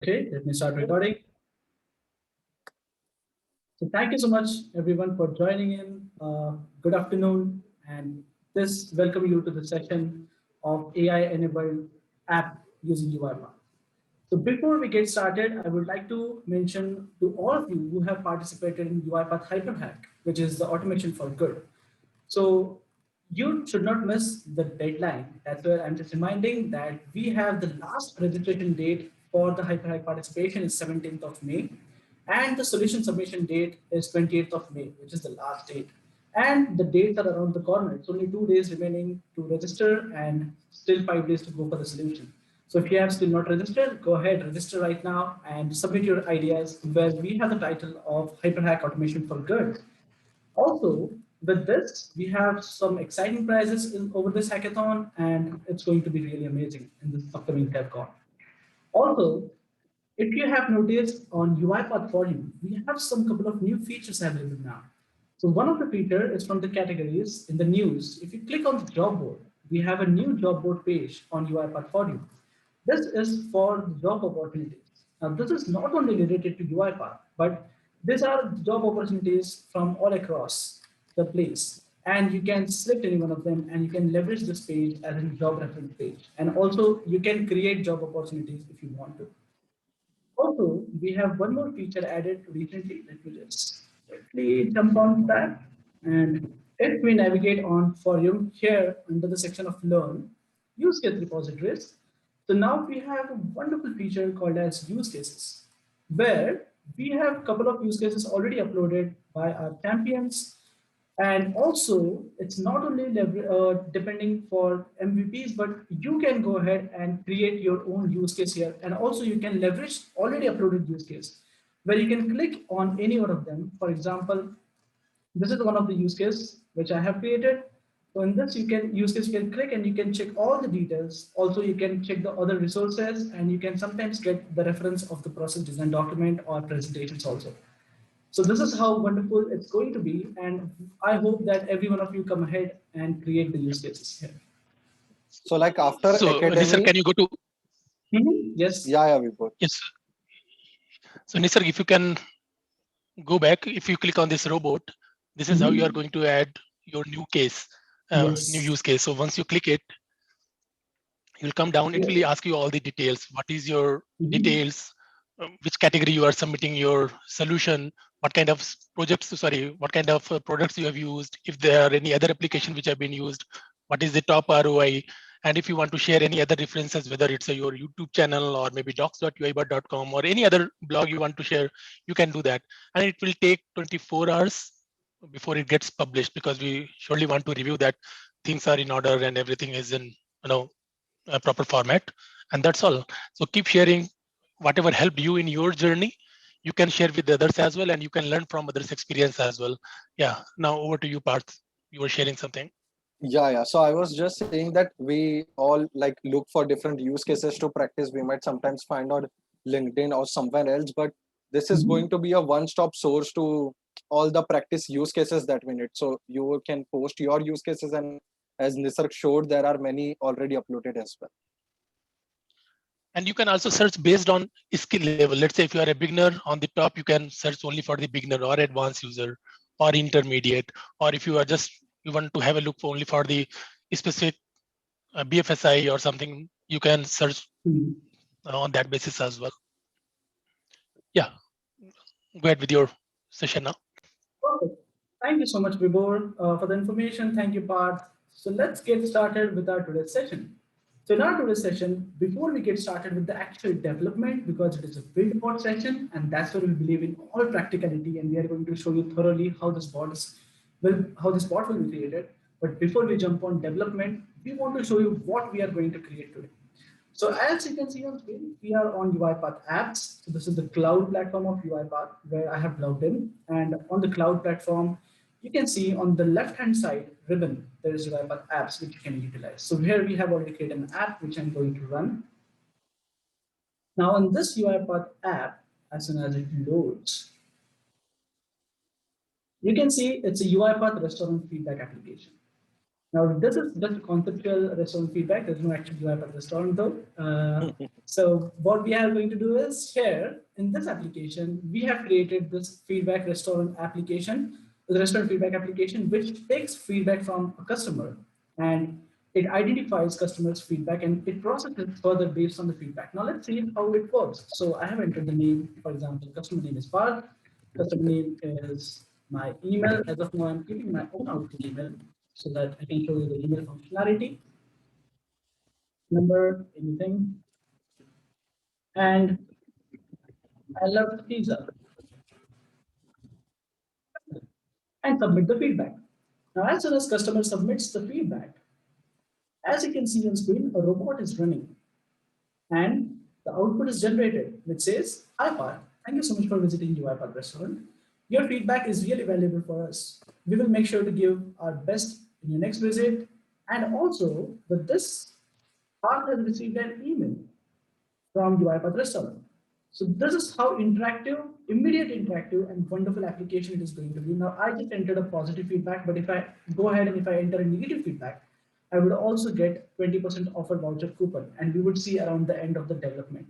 Okay, let me start recording. So thank you so much, everyone, for joining in. Good afternoon, and this welcome you to the session of AI-enabled app using UiPath. So before we get started, I would like to mention to all of you who have participated in UiPath Hyperhack, which is the automation for good. So you should not miss the deadline. That's where I'm just reminding that we have the last registration date for the Hyperhack participation is 17th of May. And the solution submission date is 28th of May, which is the last date. And the dates are around the corner. It's only 2 days remaining to register and still 5 days to go for the solution. So if you have still not registered, go ahead, register right now and submit your ideas where we have the title of Hyperhack Automation for Good. Also, with this, we have some exciting prizes over this hackathon, and it's going to be really amazing in this upcoming hackathon. Also, if you have noticed on UiPath volume, we have some couple of new features available now. So one of the feature is from the categories in the news. If you click on the job board, we have a new job board page on UiPath volume. This is for job opportunities. Now, this is not only related to UiPath, but these are job opportunities from all across the place. And you can select any one of them and you can leverage this page as a job reference page. And also you can create job opportunities if you want to. Also, we have one more feature added recently. Let me just quickly jump on that. And if we navigate on for you here under the section of Learn, use case repositories. So now we have a wonderful feature called as use cases, where we have a couple of use cases already uploaded by our champions, and also, it's not only depending for MVPs, but you can go ahead and create your own use case here. And also you can leverage already uploaded use case where you can click on any one of them. For example, this is one of the use case which I have created. So in this use case, you can click and you can check all the details. Also, you can check the other resources and you can sometimes get the reference of the process design document or presentations also. So this is how wonderful it's going to be. And I hope that every one of you come ahead and create the use cases here. So like after So, Nisar, academy, can you go to? Yes. yeah, we both. Yes. So, Nisar, if you can go back, if you click on this robot, this is how you are going to add your new case, new use case. So once you click it, you'll come down. It will ask you all the details. What is your details? Which category you are submitting your solution? What kind of projects? Sorry, what kind of products you have used? If there are any other application which have been used, what is the top ROI? And if you want to share any other references, whether it's your YouTube channel or maybe docs.uibot.com or any other blog you want to share, you can do that. And it will take 24 hours before it gets published, because we surely want to review that things are in order and everything is in a proper format. And that's all. So keep sharing whatever helped you in your journey. You can share with others as well, and you can learn from others' experience as well. Yeah. Now over to you, Parth. You were sharing something. Yeah. So I was just saying that we all like look for different use cases to practice. We might sometimes find on LinkedIn or somewhere else, but this is going to be a one-stop source to all the practice use cases that we need. So you can post your use cases, and as Nisarg showed, there are many already uploaded as well. And you can also search based on skill level. Let's say if you are a beginner, on the top, you can search only for the beginner or advanced user or intermediate. Or if you are you want to have a look for only for the specific BFSI or something, you can search on that basis as well. Yeah, go ahead with your session now. Perfect. Thank you so much, Vibor, for the information. Thank you, Parth. So let's get started with our today's session. So in our today's session, before we get started with the actual development, because it is a build bot session, and that's where we believe in all practicality, and we are going to show you thoroughly how this bot will be created. But before we jump on development, we want to show you what we are going to create today. So as you can see on screen, we are on UiPath apps. So this is the cloud platform of UiPath where I have logged in. And on the cloud platform, you can see on the left-hand side ribbon, there is UiPath apps which you can utilize. So here we have already created an app which I'm going to run. Now on this UiPath app, as soon as it loads, you can see it's a UiPath restaurant feedback application. Now, this is just conceptual restaurant feedback. There's no actual UiPath restaurant though. So what we are going to do is here in this application, we have created this feedback restaurant application, the restaurant feedback application, which takes feedback from a customer and it identifies customers' feedback and it processes further based on the feedback. Now let's see how it works. So I have entered the name, for example, customer name is Parth, customer name is my email. As of now, I'm keeping my own Outlook email so that I can show you the email functionality, number, anything. And I love pizza and submit the feedback. Now, as soon as customer submits the feedback, as you can see on screen, a robot is running and the output is generated, which says, "Hi, Parth. Thank you so much for visiting UiPath restaurant. Your feedback is really valuable for us. We will make sure to give our best in your next visit. And also, with this, Parth has received an email from UiPath restaurant. So this is how interactive, immediate interactive, and wonderful application it is going to be. Now I just entered a positive feedback, but if I go ahead and if I enter a negative feedback, I would also get 20% offer voucher coupon, and we would see around the end of the development.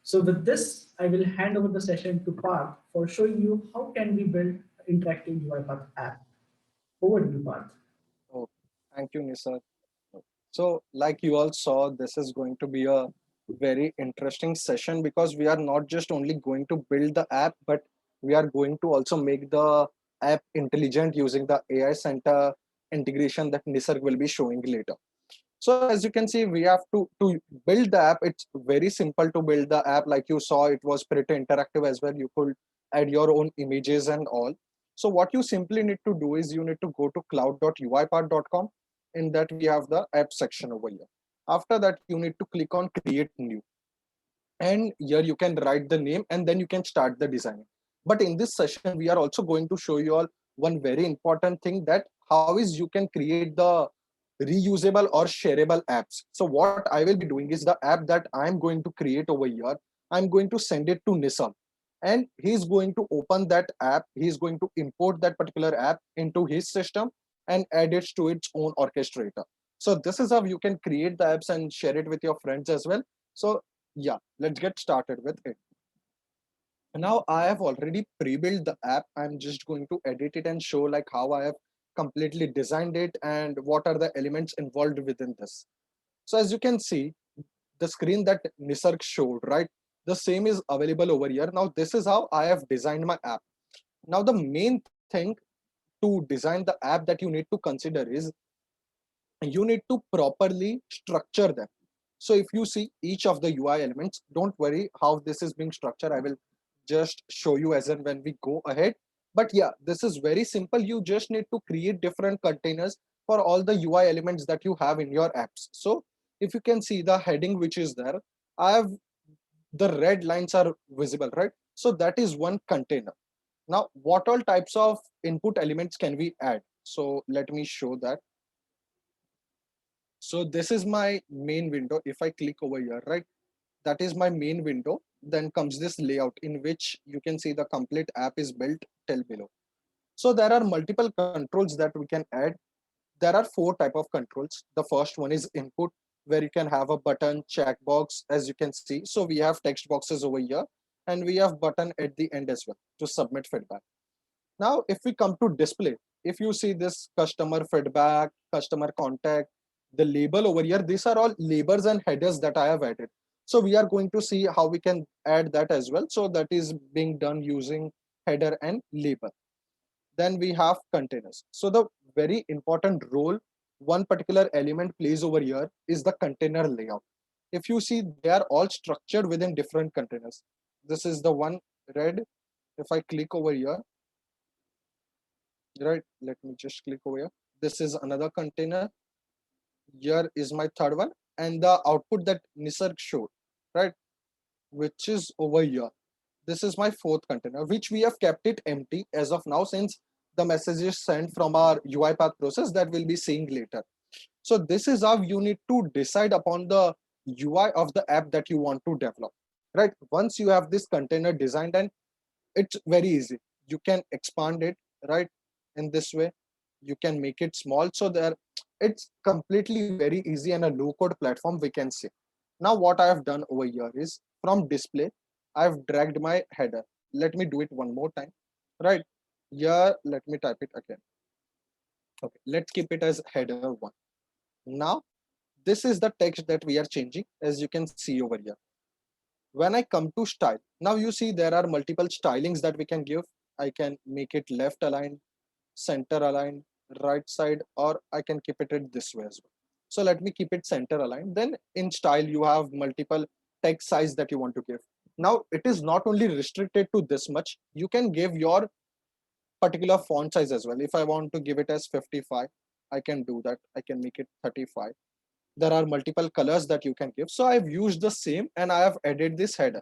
So with this, I will hand over the session to Parth for showing you how can we build interactive UiPath app. Over to you, Parth. Oh, thank you, Nisar. So, like you all saw, this is going to be a very interesting session because we are not just only going to build the app, but we are going to also make the app intelligent using the AI Center integration that Nisarg will be showing later. So as you can see, we have to build the app. It's very simple to build the app. Like you saw, it was pretty interactive as well. You could add your own images and all. So what you simply need to do is you need to go to cloud.uipath.com. In that we have the app section over here. After that, you need to click on create new. And here you can write the name and then you can start the designing. But in this session, we are also going to show you all one very important thing, that how is you can create the reusable or shareable apps. So what I will be doing is the app that I'm going to create over here, I'm going to send it to Nisam, and he's going to open that app. He's going to import that particular app into his system and add it to its own orchestrator. So this is how you can create the apps and share it with your friends as well. So yeah, let's get started with it. Now I have already pre-built the app. I'm just going to edit it and show like how I have completely designed it and what are the elements involved within this. So as you can see, the screen that Nisarg showed, right? The same is available over here. Now this is how I have designed my app. Now the main thing to design the app that you need to consider is you need to properly structure them. So if you see each of the UI elements, don't worry how this is being structured. I will just show you as and when we go ahead. But yeah, this is very simple. You just need to create different containers for all the UI elements that you have in your apps. So if you can see the heading which is there, I have the red lines are visible, right? So that is one container. Now, what all types of input elements can we add? So let me show that. So this is my main window. If I click over here, right, that is my main window. Then comes this layout in which you can see the complete app is built till below. So there are multiple controls that we can add. There are four type of controls. The first one is input, where you can have a button, checkbox, as you can see. So we have text boxes over here, and we have button at the end as well to submit feedback. Now, if we come to display, if you see this customer feedback, customer contact, the label over here, these are all labels and headers that I have added. So we are going to see how we can add that as well. So that is being done using header and label. Then we have containers. So the very important role one particular element plays over here is the container layout. If you see, they are all structured within different containers. This is the one red. If I click over here, right, let me just click over here. This is another container. Here is my third one, and the output that Nisarg showed, right, which is over here. This is my fourth container, which we have kept it empty as of now, since the message is sent from our UiPath process that we'll be seeing later. So this is how you need to decide upon the UI of the app that you want to develop, right? Once you have this container designed, and it's very easy, you can expand it, right, in this way. you can make it small. So there, it's completely very easy and a low code platform, we can say. Now what I have done over here is from display, I've dragged my header. Let me do it one more time. Right here, let me type it again. Okay, let's keep it as header 1. Now this is the text that we are changing, as you can see over here. When I come to style, now you see there are multiple stylings that we can give. I can make it left aligned, center aligned, right side, or I can keep it this way as well. So let me keep it center aligned. Then in style, you have multiple text size that you want to give. Now it is not only restricted to this much, you can give your particular font size as well. If I want to give it as 55, I can do that. I can make it 35. There are multiple colors that you can give. So I've used the same and I have added this header.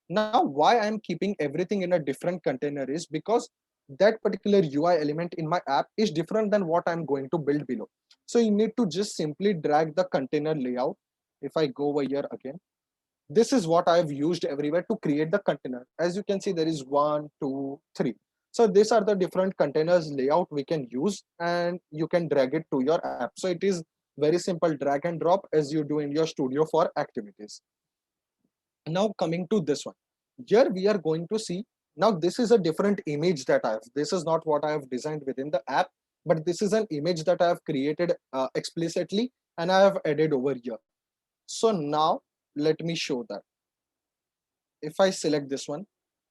Now, why I'm keeping everything in a different container is because that particular UI element in my app is different than what I'm going to build below. So you need to just simply drag the container layout. If I go over here again, this is what I've used everywhere to create the container. As you can see, there is 1, 2, 3. So these are the different containers layout we can use, and you can drag it to your app. So it is very simple drag and drop as you do in your studio for activities. Now coming to this one, here we are going to see, now this is a different image that I have. This is not what I have designed within the app, but this is an image that I have created explicitly and I have added over here. So now let me show that. If I select this one,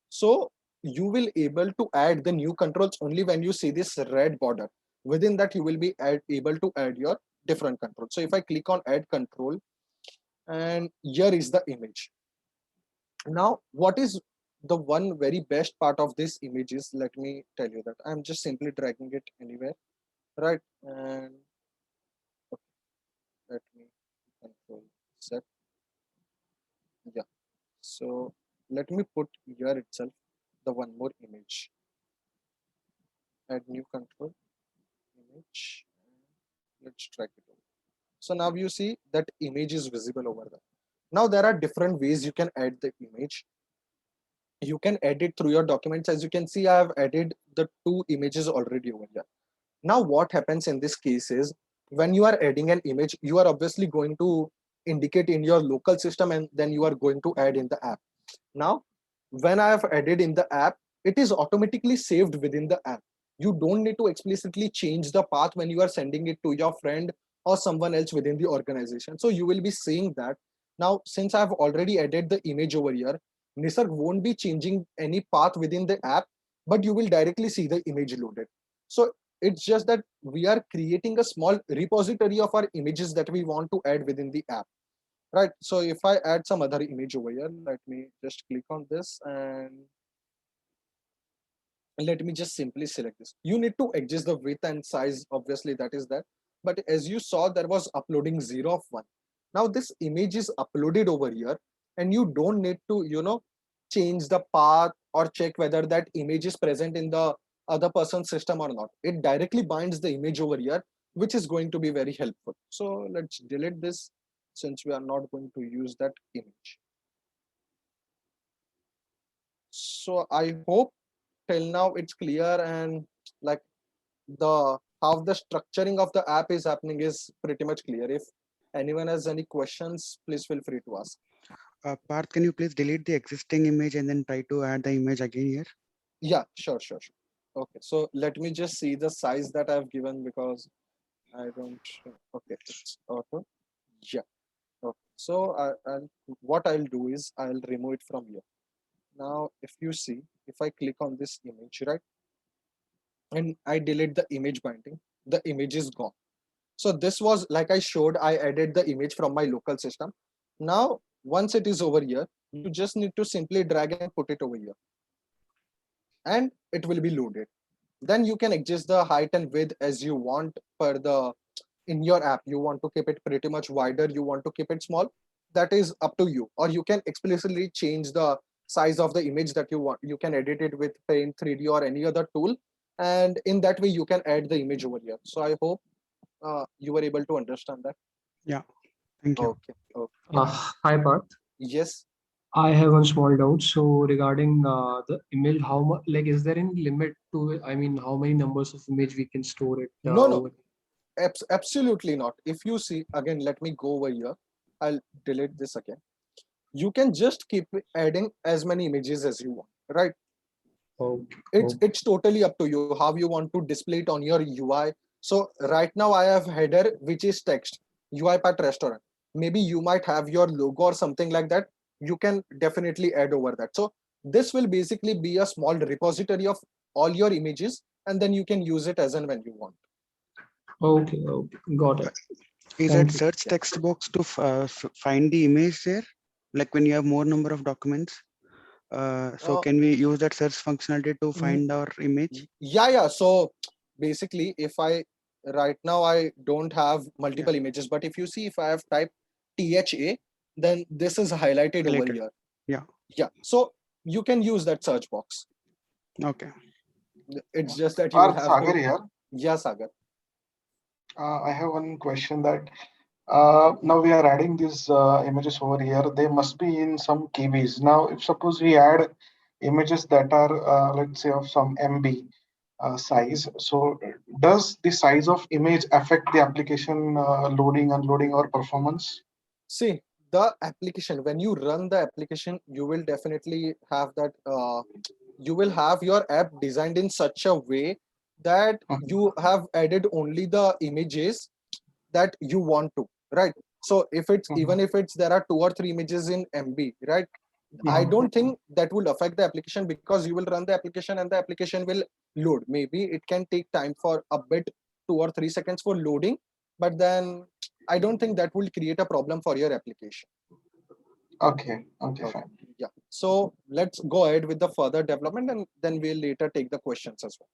so you will able to add the new controls only when you see this red border. Within that, you will be able to add your different controls. So if I click on add control, and here is the image. Now, what is the one very best part of this image is, let me tell you that I'm just simply dragging it anywhere, right? And okay, let me control set. Yeah. So let me put here itself the one more image. Add new control image. Let's drag it over. So now you see that image is visible over there. Now there are different ways you can add the image. You can edit through your documents. As you can see, I have added the 2 images already over here. Now what happens in this case is, when you are adding an image, you are obviously going to indicate in your local system and then you are going to add in the app. Now when I have added in the app, it is automatically saved within the app. You don't need to explicitly change the path when you are sending it to your friend or someone else within the organization. So you will be seeing that. Now since I've already added the image over here, Nisarg won't be changing any path within the app, but you will directly see the image loaded. So it's just that we are creating a small repository of our images that we want to add within the app, right? So if I add some other image over here, let me just click on this and let me just simply select this. You need to adjust the width and size, obviously that is that. But as you saw, there was uploading 0 of 1. Now this image is uploaded over here and you don't need to, change the path or check whether that image is present in the other person's system or not. It directly binds the image over here, which is going to be very helpful. So let's delete this since we are not going to use that image. So I hope till now it's clear, and like the how the structuring of the app is happening is pretty much clear. If anyone has any questions, please feel free to ask. Parth, can you please delete the existing image and then try to add the image again here? Yeah, sure. Okay, so let me just see the size that I've given, because I don't. Okay, it's auto. Yeah. Okay. So what I'll do is I'll remove it from here. Now, if you see, if I click on this image, right, and I delete the image binding, the image is gone. So this was like I showed, I added the image from my local system. Now, once it is over here, you just need to simply drag and put it over here, and it will be loaded. Then you can adjust the height and width as you want per the in your app. You want to keep it pretty much wider, you want to keep it small, that is up to you. Or you can explicitly change the size of the image that you want. You can edit it with Paint 3D or any other tool, and in that way you can add the image over here. So I hope you were able to understand that. Yeah, thank you. Okay. Hi, Parth. Yes. I have one small doubt. So regarding the image, how much, like, is there any limit to it? I mean, how many numbers of image we can store it No, no, over? absolutely not. If you see, again, let me go over here. I'll delete this again. You can just keep adding as many images as you want, right? Oh, It's totally up to you how you want to display it on your UI. So right now I have header which is text, UiPath restaurant. Maybe you might have your logo or something like that. You can definitely add over that. So this will basically be a small repository of all your images, and then you can use it as and when you want. okay, okay, got it. Is Thank that you. search text box to find the image there? Like when you have more number of documents? So uh, can we use that search functionality to find our image? yeah, so basically if I right now I don't have multiple Yeah, images, but if you see, if I have typed THA, then this is highlighted over related. here. Yeah. Yeah, so you can use that search box. Okay. It's just that you will Parth, have Sagar to. here. Yeah, Sagar. I have one question that now we are adding these images over here. They must be in some KBs. Now, if suppose we add images that are, let's say, of some MB size, so does the size of image affect the application loading, unloading, or performance? See, the application, when you run the application, you will definitely have that. You will have your app designed in such a way that Mhm, you have added only the images that you want to, right? So if it's, mhm, even if it's, there are two or three images in MB, right? I mhm. don't think that will affect the application, because you will run the application and the application will load. Maybe it can take time for a bit, 2 or 3 seconds for loading, but then I don't think that will create a problem for your application. Okay, okay, Okay. fine. Yeah. So let's go ahead with the further development, and then we'll later take the questions as well.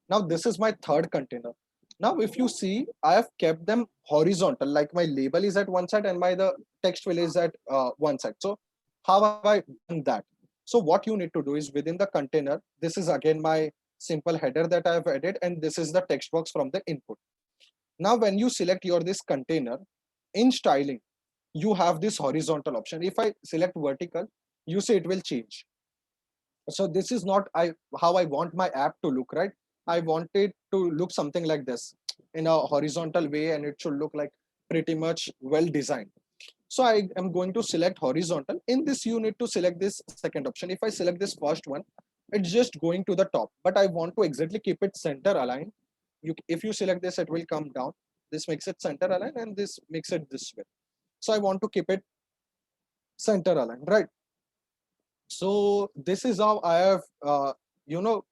Now this is my third container. Now if you see, I have kept them horizontal, like my label is at one side and my the text will is at one side. So how have I done that? So what you need to do is, within the container, this is again my simple header that I have added, and this is the text box from the input. Now when you select your this container, in styling, you have this horizontal option. If I select vertical, you see it will change. So this is not I how I want my app to look, right? I want it to look something like this, in a horizontal way, and it should look like pretty much well designed. So I am going to select horizontal. In this, you need to select this second option. If I select this first one, it's just going to the top, but I want to exactly keep it center aligned. If you select this, it will come down. This makes it center aligned, and this makes it this way. So I want to keep it center aligned, right? So this is how I have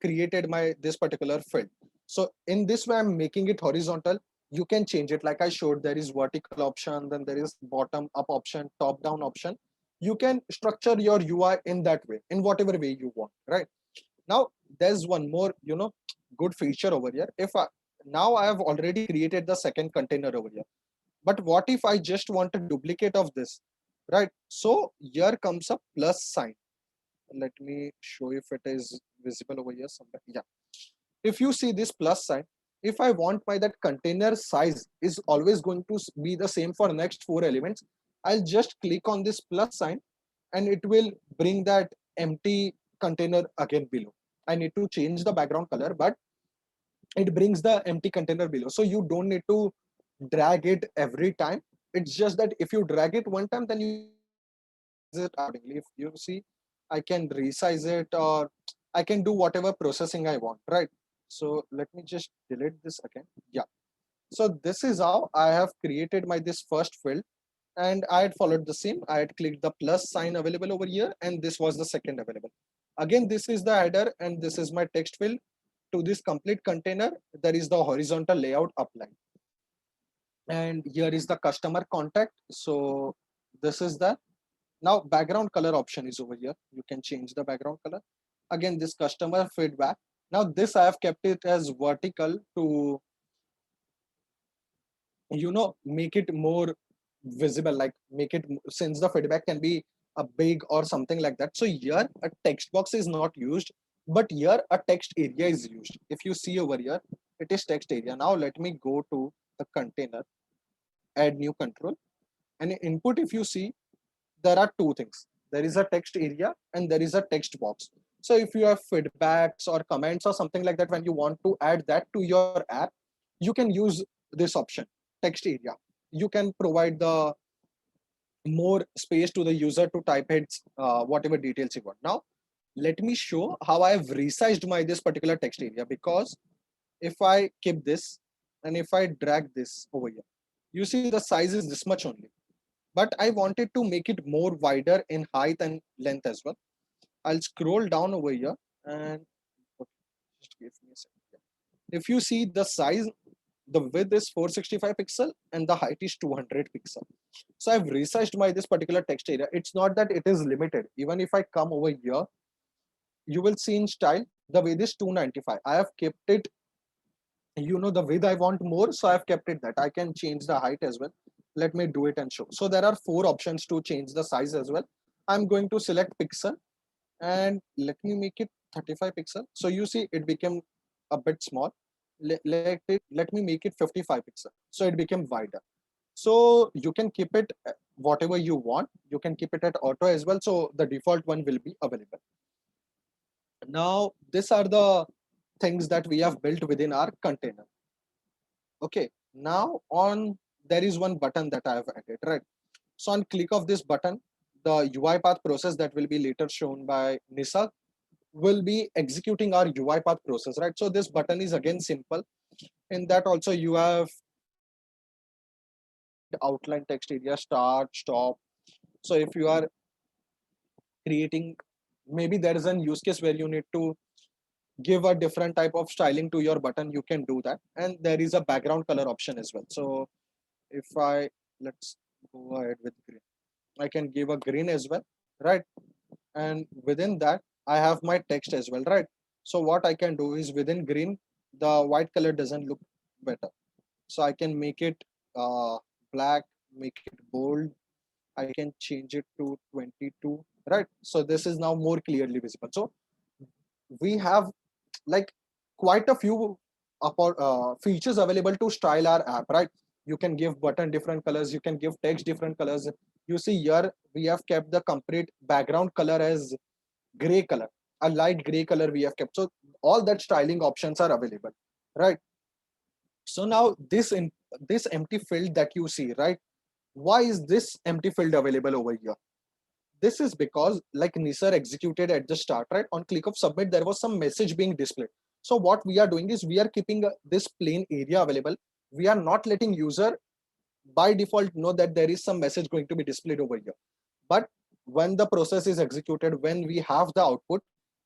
created my this particular field. So in this way, I'm making it horizontal. You can change it, like I showed. There is vertical option, then there is bottom up option, top down option. You can structure your UI in that way, in whatever way you want, right? Now there's one more good feature over here. If I Now I have already created the second container over here, but what if I just want a duplicate of this, right? So here comes a plus sign. Let me show if it is visible over here somewhere. Yeah, if you see this plus sign, if I want my that container size is always going to be the same for next 4 elements, I'll just click on this plus sign, and it will bring that empty container again below. I need to change the background color, but it brings the empty container below, so you don't need to drag it every time. It's just that if you drag it one time, then you can resize it accordingly. If you see, I can resize it, or I can do whatever processing I want, right? So let me just delete this again. Yeah, so this is how I have created my this first field, and I had followed the same. I had clicked the plus sign available over here, and this was the second available. Again, this is the header, and this is my text field. To this complete container, there is the horizontal layout applied, and here is the customer contact. So this is the now background color option is over here. You can change the background color. Again, this customer feedback. Now this I have kept it as vertical to make it more visible, like make it, since the feedback can be a big or something like that. So here a text box is not used, but here a text area is used. If you see over here, it is text area. Now let me go to the container, add new control, and in input, if you see, there are two things. there is a text area and there is a text box. So if you have feedbacks or comments or something like that, when you want to add that to your app, you can use this option, text area. You can provide the more space to the user to type its whatever details you want. Now, let me show how I have resized my this particular text area, because if I keep this and if I drag this over here, you see the size is this much only. But I wanted to make it more wider in height and length as well. I'll scroll down over here and okay, just give me a second. Yeah. If you see the size, the width is 465 pixel and the height is 200 pixel. So I've resized my this particular text area. It's not that it is limited. Even if I come over here, you will see in style the width is 295. I have kept it, the width I want more, so I've kept it that. I can change the height as well. Let me do it and show. So there are 4 options to change the size as well. I'm going to select pixel and let me make it 35 pixel. So you see it became a bit small. Let me make it 55 pixel. So it became wider. So you can keep it whatever you want. You can keep it at auto as well. So the default one will be available. Now, these are the things that we have built within our container. Okay, now there is one button that I have added, right? So on click of this button, the UiPath process that will be later shown by Nisa will be executing our UiPath process, right? So this button is again simple. In that also you have outline text area, start, stop. So if you are creating, maybe there is an use case where you need to give a different type of styling to your button, you can do that. And there is a background color option as well. So if let's go ahead with green, I can give a green as well, right? And within that I have my text as well, right? So what I can do is within green, the white color doesn't look better, so I can make it black, make it bold. I can change it to 22, right? So this is now more clearly visible. So we have like quite a few features available to style our app, right? You can give button different colors, you can give text different colors. You see here we have kept the complete background color as gray color, a light gray color we have kept. So all that styling options are available, right? So now this empty field that you see, right? Why is this empty field available over here? This is because, like Nisar executed at the start, right? On click of submit, there was some message being displayed. So what we are doing is we are keeping this plain area available. We are not letting user by default know that there is some message going to be displayed over here. But when the process is executed, when we have the output,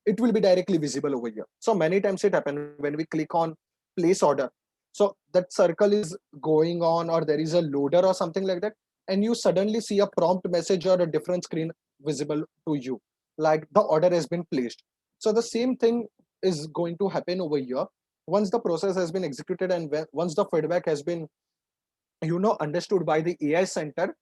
it will be directly visible over here. So many times it happens when we click on place order. So that circle is going on, or there is a loader or something like that, and you suddenly see a prompt message or a different screen visible to you, like the order has been placed. So the same thing is going to happen over here. Once the process has been executed and once the feedback has been understood by the AI center,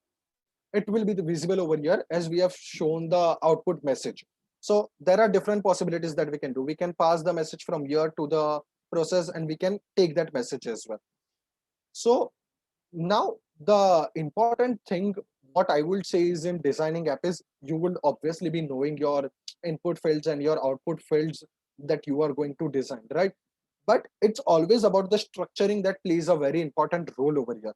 it will be visible over here as we have shown the output message. So there are different possibilities that we can do. We can pass the message from here to the process and we can take that message as well. So now the important thing, what I would say is in designing app is you would obviously be knowing your input fields and your output fields that you are going to design, right? But it's always about the structuring that plays a very important role over here.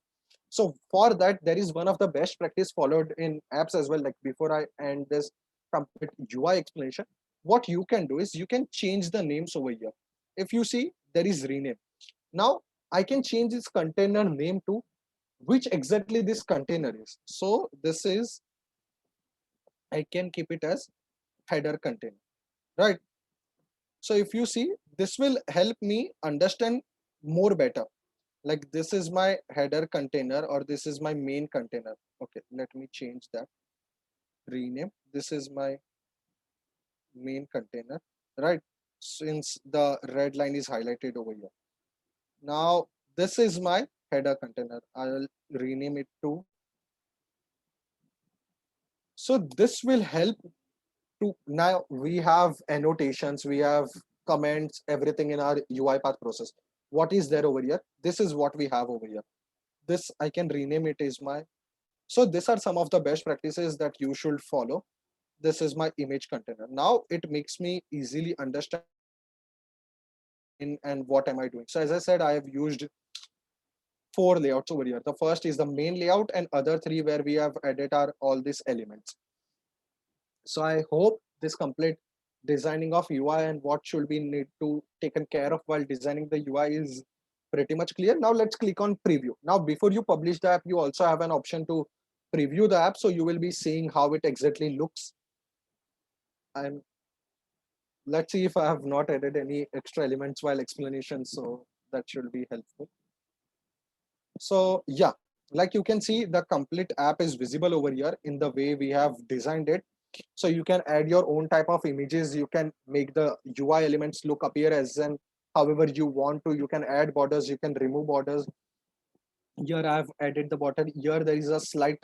So for that, there is one of the best practice followed in apps as well. Like before I end this complete UI explanation, what you can do is you can change the names over here. If you see, there is rename. Now I can change this container name to which exactly this container is. So this is, I can keep it as header container, right? So if you see, this will help me understand more better. Like this is my header container or this is my main container. Okay, let me change that. Rename. This is my main container, right? Since the red line is highlighted over here. Now this is my header container. I'll rename it to. So this will help to, now we have annotations, we have comments, everything in our UiPath process. What is there over here? This is what we have over here. This I can rename it as my. So these are some of the best practices that you should follow. this is my image container. Now it makes me easily understand in and what am I doing. So as I said, I have used 4 layouts over here. The first is the main layout, and other 3 where we have added are all these elements. So I hope this complete designing of UI and what should be need to taken care of while designing the UI is pretty much clear. Now let's click on preview. Now before you publish the app, you also have an option to preview the app, so you will be seeing how it exactly looks. And let's see if I have not added any extra elements while explanation, so that should be helpful. So yeah, like you can see, the complete app is visible over here in the way we have designed it. So you can add your own type of images. You can make the UI elements look appear as an however you want to. You can add borders, you can remove borders. Here I've added the border. Here there is a slight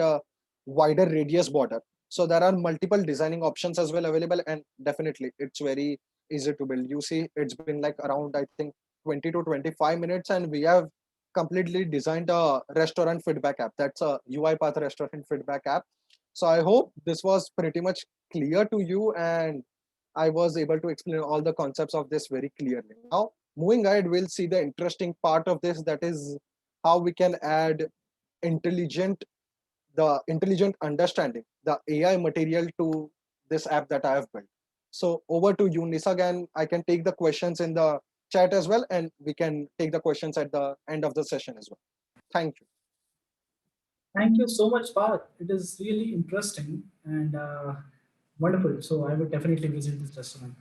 wider radius border. So there are multiple designing options as well available, and definitely it's very easy to build. You see, it's been like around I think 20 to 25 minutes, and we have completely designed a restaurant feedback app. That's a UiPath restaurant feedback app. So I hope this was pretty much clear to you, and I was able to explain all the concepts of this very clearly. Now, moving ahead, we'll see the interesting part of this, that is how we can add intelligent intelligent understanding, the AI material to this app that I have built. So over to you, Nisag, and I can take the questions in the chat as well, and we can take the questions at the end of the session as well. Thank you. Thank you so much, Parth. It is really interesting and wonderful. So I would definitely visit this restaurant.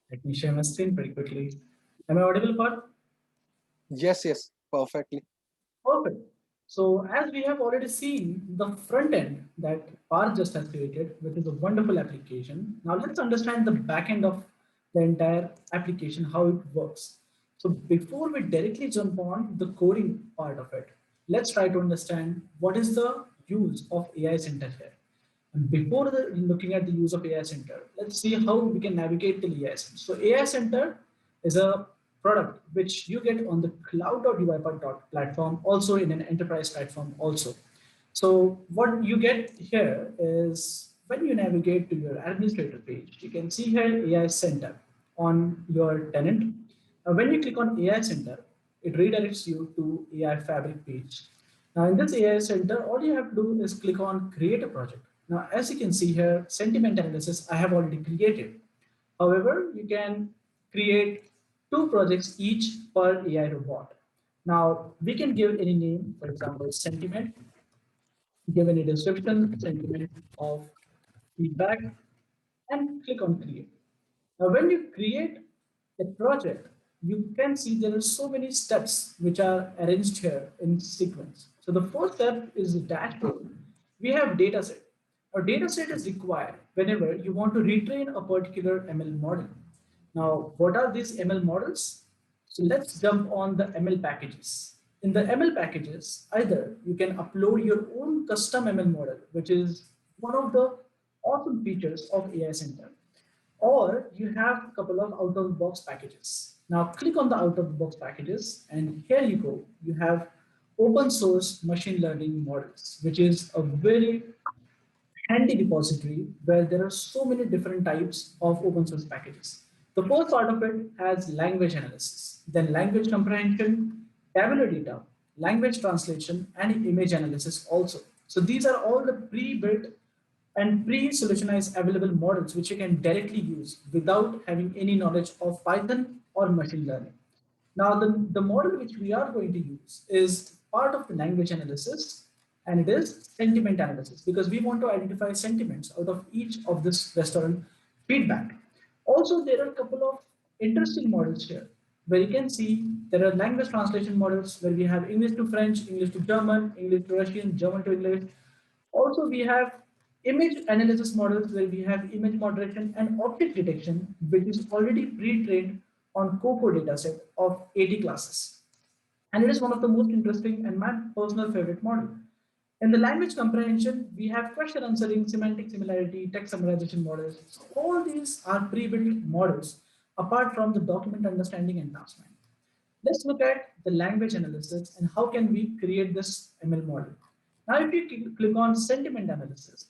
Let me share my screen very quickly. Am I audible, Parth? Yes, yes, perfectly. Perfect. So as we have already seen the front end that Parth just has created, which is a wonderful application. Now let's understand the back end of the entire application, how it works. So before we directly jump on the coding part of it, let's try to understand what is the use of AI Center here. And before looking at the use of AI Center, let's see how we can navigate the AI Center. So AI Center is a product which you get on the cloud.uipath platform, also in an enterprise platform also. So what you get here is when you navigate to your administrator page, you can see here AI Center on your tenant. When you click on AI Center, it redirects you to AI Fabric page. Now in this AI Center, all you have to do is click on create a project. Now, as you can see here, sentiment analysis I have already created. However, you can create 2 projects each per AI robot. Now, we can give any name, for example, sentiment, give any description, sentiment of feedback, and click on create. Now, when you create a project, you can see there are so many steps which are arranged here in sequence. So the first step is the dashboard. We have data set. A data set is required whenever you want to retrain a particular ML model. Now, what are these ML models? So let's jump on the ML packages. In the ML packages, either you can upload your own custom ML model, which is one of the awesome features of AI Center, or you have a couple of out-of-the-box packages. Now click on the out-of-the-box packages, and here you go. You have open source machine learning models, which is a very handy repository where there are so many different types of open source packages. The first part of it has language analysis, then language comprehension, tabular data, language translation, and image analysis also. So these are all the pre-built and pre-solutionized available models which you can directly use without having any knowledge of Python or machine learning. Now, the model which we are going to use is part of the language analysis, and it is sentiment analysis because we want to identify sentiments out of each of this restaurant feedback. Also, there are a couple of interesting models here where you can see there are language translation models where we have English to French, English to German, English to Russian, German to English. Also, we have image analysis models where we have image moderation and object detection, which is already pre-trained on COCO dataset of 80 classes. And it is one of the most interesting and my personal favorite model. In the language comprehension, we have question answering, semantic similarity, text summarization models. So all these are pre-built models apart from the document understanding and task mining. Let's look at the language analysis and how can we create this ML model. Now, if you click on sentiment analysis,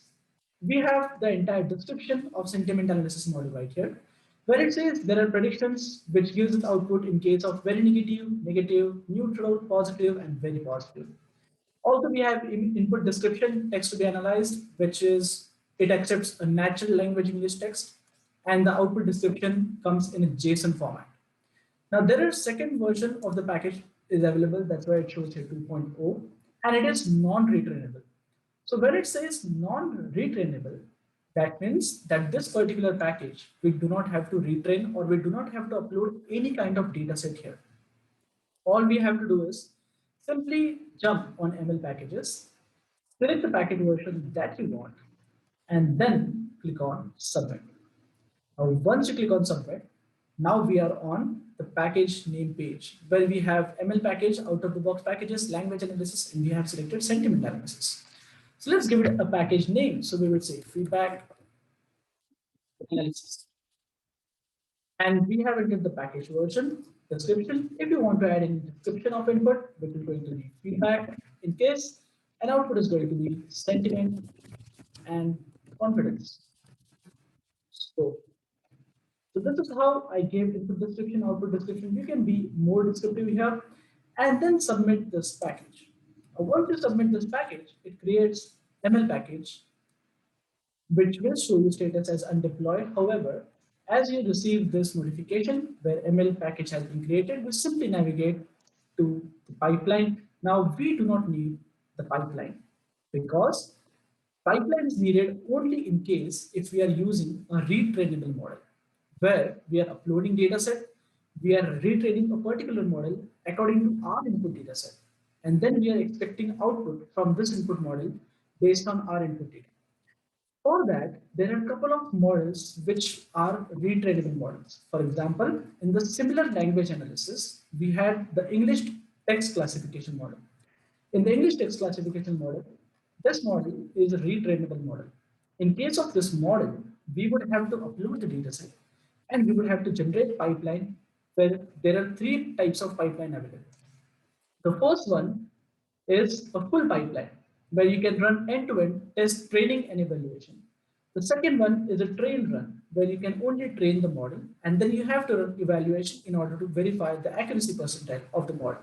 we have the entire description of sentiment analysis model right here, where it says there are predictions which gives us output in case of very negative, negative, neutral, positive, and very positive. Also, we have input description text to be analyzed, which is it accepts a natural language English text, and the output description comes in a JSON format. Now, there is second version of the package is available. That's why it shows here 2.0, and it is non-retrainable. So when it says non-retrainable, that means that this particular package, we do not have to retrain or we do not have to upload any kind of data set here. All we have to do is simply jump on ML packages, select the package version that you want, and then click on submit. Now, once you click on submit, now we are on the package name page where we have ML package, out of the box packages, language analysis, and we have selected sentiment analysis. So let's give it a package name. So we would say feedback analysis. And we have entered the package version, description. If you want to add any description of input, which is going to be feedback in case, and output is going to be sentiment and confidence. So this is how I gave input description, output description. You can be more descriptive here and then submit this package. Once you submit this package, it creates ML package, which will show you status as undeployed. However, as you receive this notification where ML package has been created, we simply navigate to the pipeline. Now we do not need the pipeline because pipeline is needed only in case if we are using a retrainable model where we are uploading data set, we are retraining a particular model according to our input data set. And then we are expecting output from this input model based on our input data. For that, there are a couple of models which are retrainable models. For example, in the similar language analysis, we had the English text classification model. In the English text classification model, this model is a retrainable model. In case of this model, we would have to upload the dataset and we would have to generate pipeline where there are three types of pipeline available. The first one is a full pipeline where you can run end-to-end test training and evaluation. The second one is a train run where you can only train the model and then you have to run evaluation in order to verify the accuracy percentile of the model.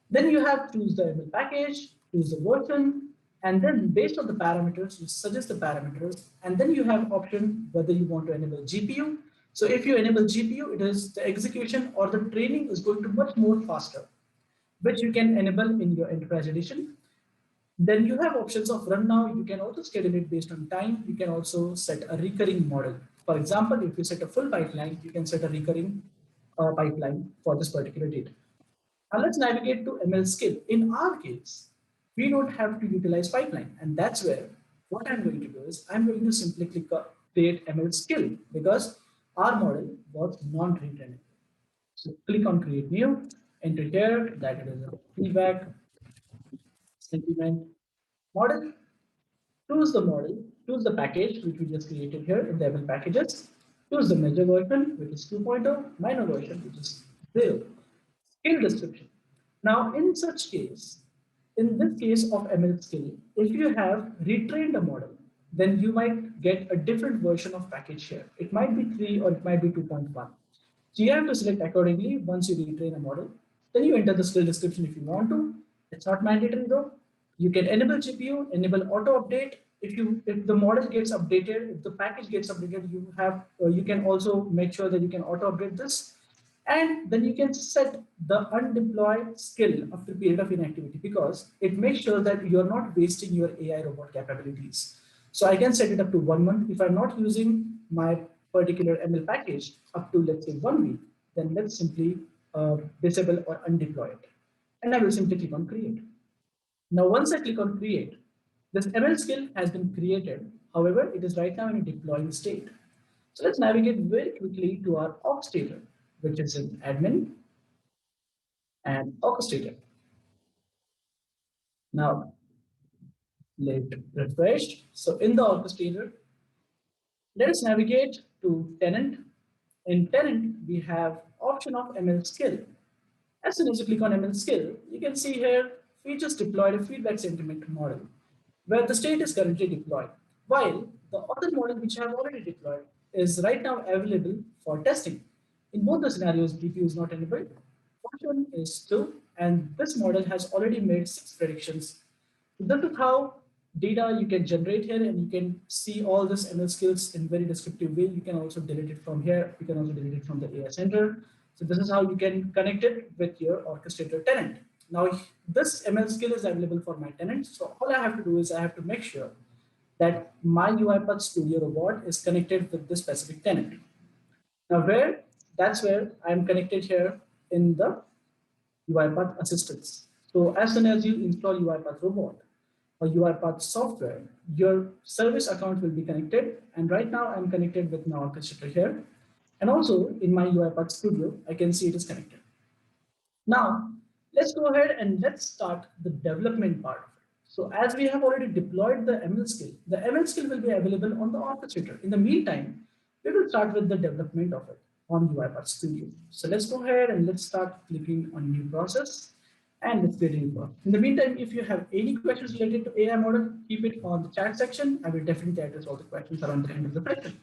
Then you have choose the ML package, choose the version, and then based on the parameters, you suggest the parameters, and then you have option whether you want to enable GPU. So if you enable GPU, it is the execution or the training is going to much more faster, which you can enable in your enterprise edition. Then you have options of run now. You can also schedule it based on time. You can also set a recurring model. For example, if you set a full pipeline, you can set a recurring pipeline for this particular data. Now let's navigate to ML skill. In our case, we don't have to utilize pipeline. And that's where what I'm going to do is I'm going to simply click create ML skill because our model was non-retrainable. So click on create new, enter here that it is a feedback sentiment model. Choose the model, choose the package which we just created here in the ML packages. Choose the major version, which is 2.0, minor version, which is 0. Skill description. Now, in such case, in this case of ML skill, if you have retrained a model, then you might get a different version of package here. It might be 3 or it might be 2.1. So you have to select accordingly once you retrain a model. Then you enter the skill description if you want to. It's not mandatory though. You can enable GPU, enable auto update. If the model gets updated, if the package gets updated, you can also make sure that you can auto update this. And then you can set the undeployed skill after a period of inactivity because it makes sure that you're not wasting your AI robot capabilities. So I can set it up to 1 month. If I'm not using my particular ML package up to, let's say, 1 week, then let's simply disable or undeploy it. And I will simply click on create. Now, once I click on create, this ML skill has been created. However, it is right now in a deploying state. So let's navigate very quickly to our orchestrator, which is in admin and orchestrator. Now, let refresh. So in the orchestrator, let us navigate to tenant. In tenant, we have option of ML skill. As soon as you click on ML skill, you can see here, we just deployed a feedback sentiment model where the state is currently deployed. while the other model which I have already deployed is right now available for testing. In both the scenarios, GPU is not enabled, function is true, and this model has already made 6 predictions. So this is how data you can generate here, and you can see all this ML skills in very descriptive way. You can also delete it from here. You can also delete it from the AI center. So this is how you can connect it with your orchestrator tenant. Now this ML skill is available for my tenant. So all I have to do is I have to make sure that my UiPath Studio robot is connected with this specific tenant. Now that's where I'm connected here in the UiPath assistance. So as soon as you install UiPath robot or UiPath software, your service account will be connected. And right now I'm connected with my orchestrator here. And also in my UiPath Studio, I can see it is connected. Now, let's go ahead and let's start the development part of it. So as we have already deployed the ML skill will be available on the orchestrator. In the meantime, we will start with the development of it on UiPath Studio. So let's go ahead and let's start clicking on new process and let's get into it. In the meantime, if you have any questions related to AI model, keep it on the chat section. I will definitely address all the questions around the end of the session.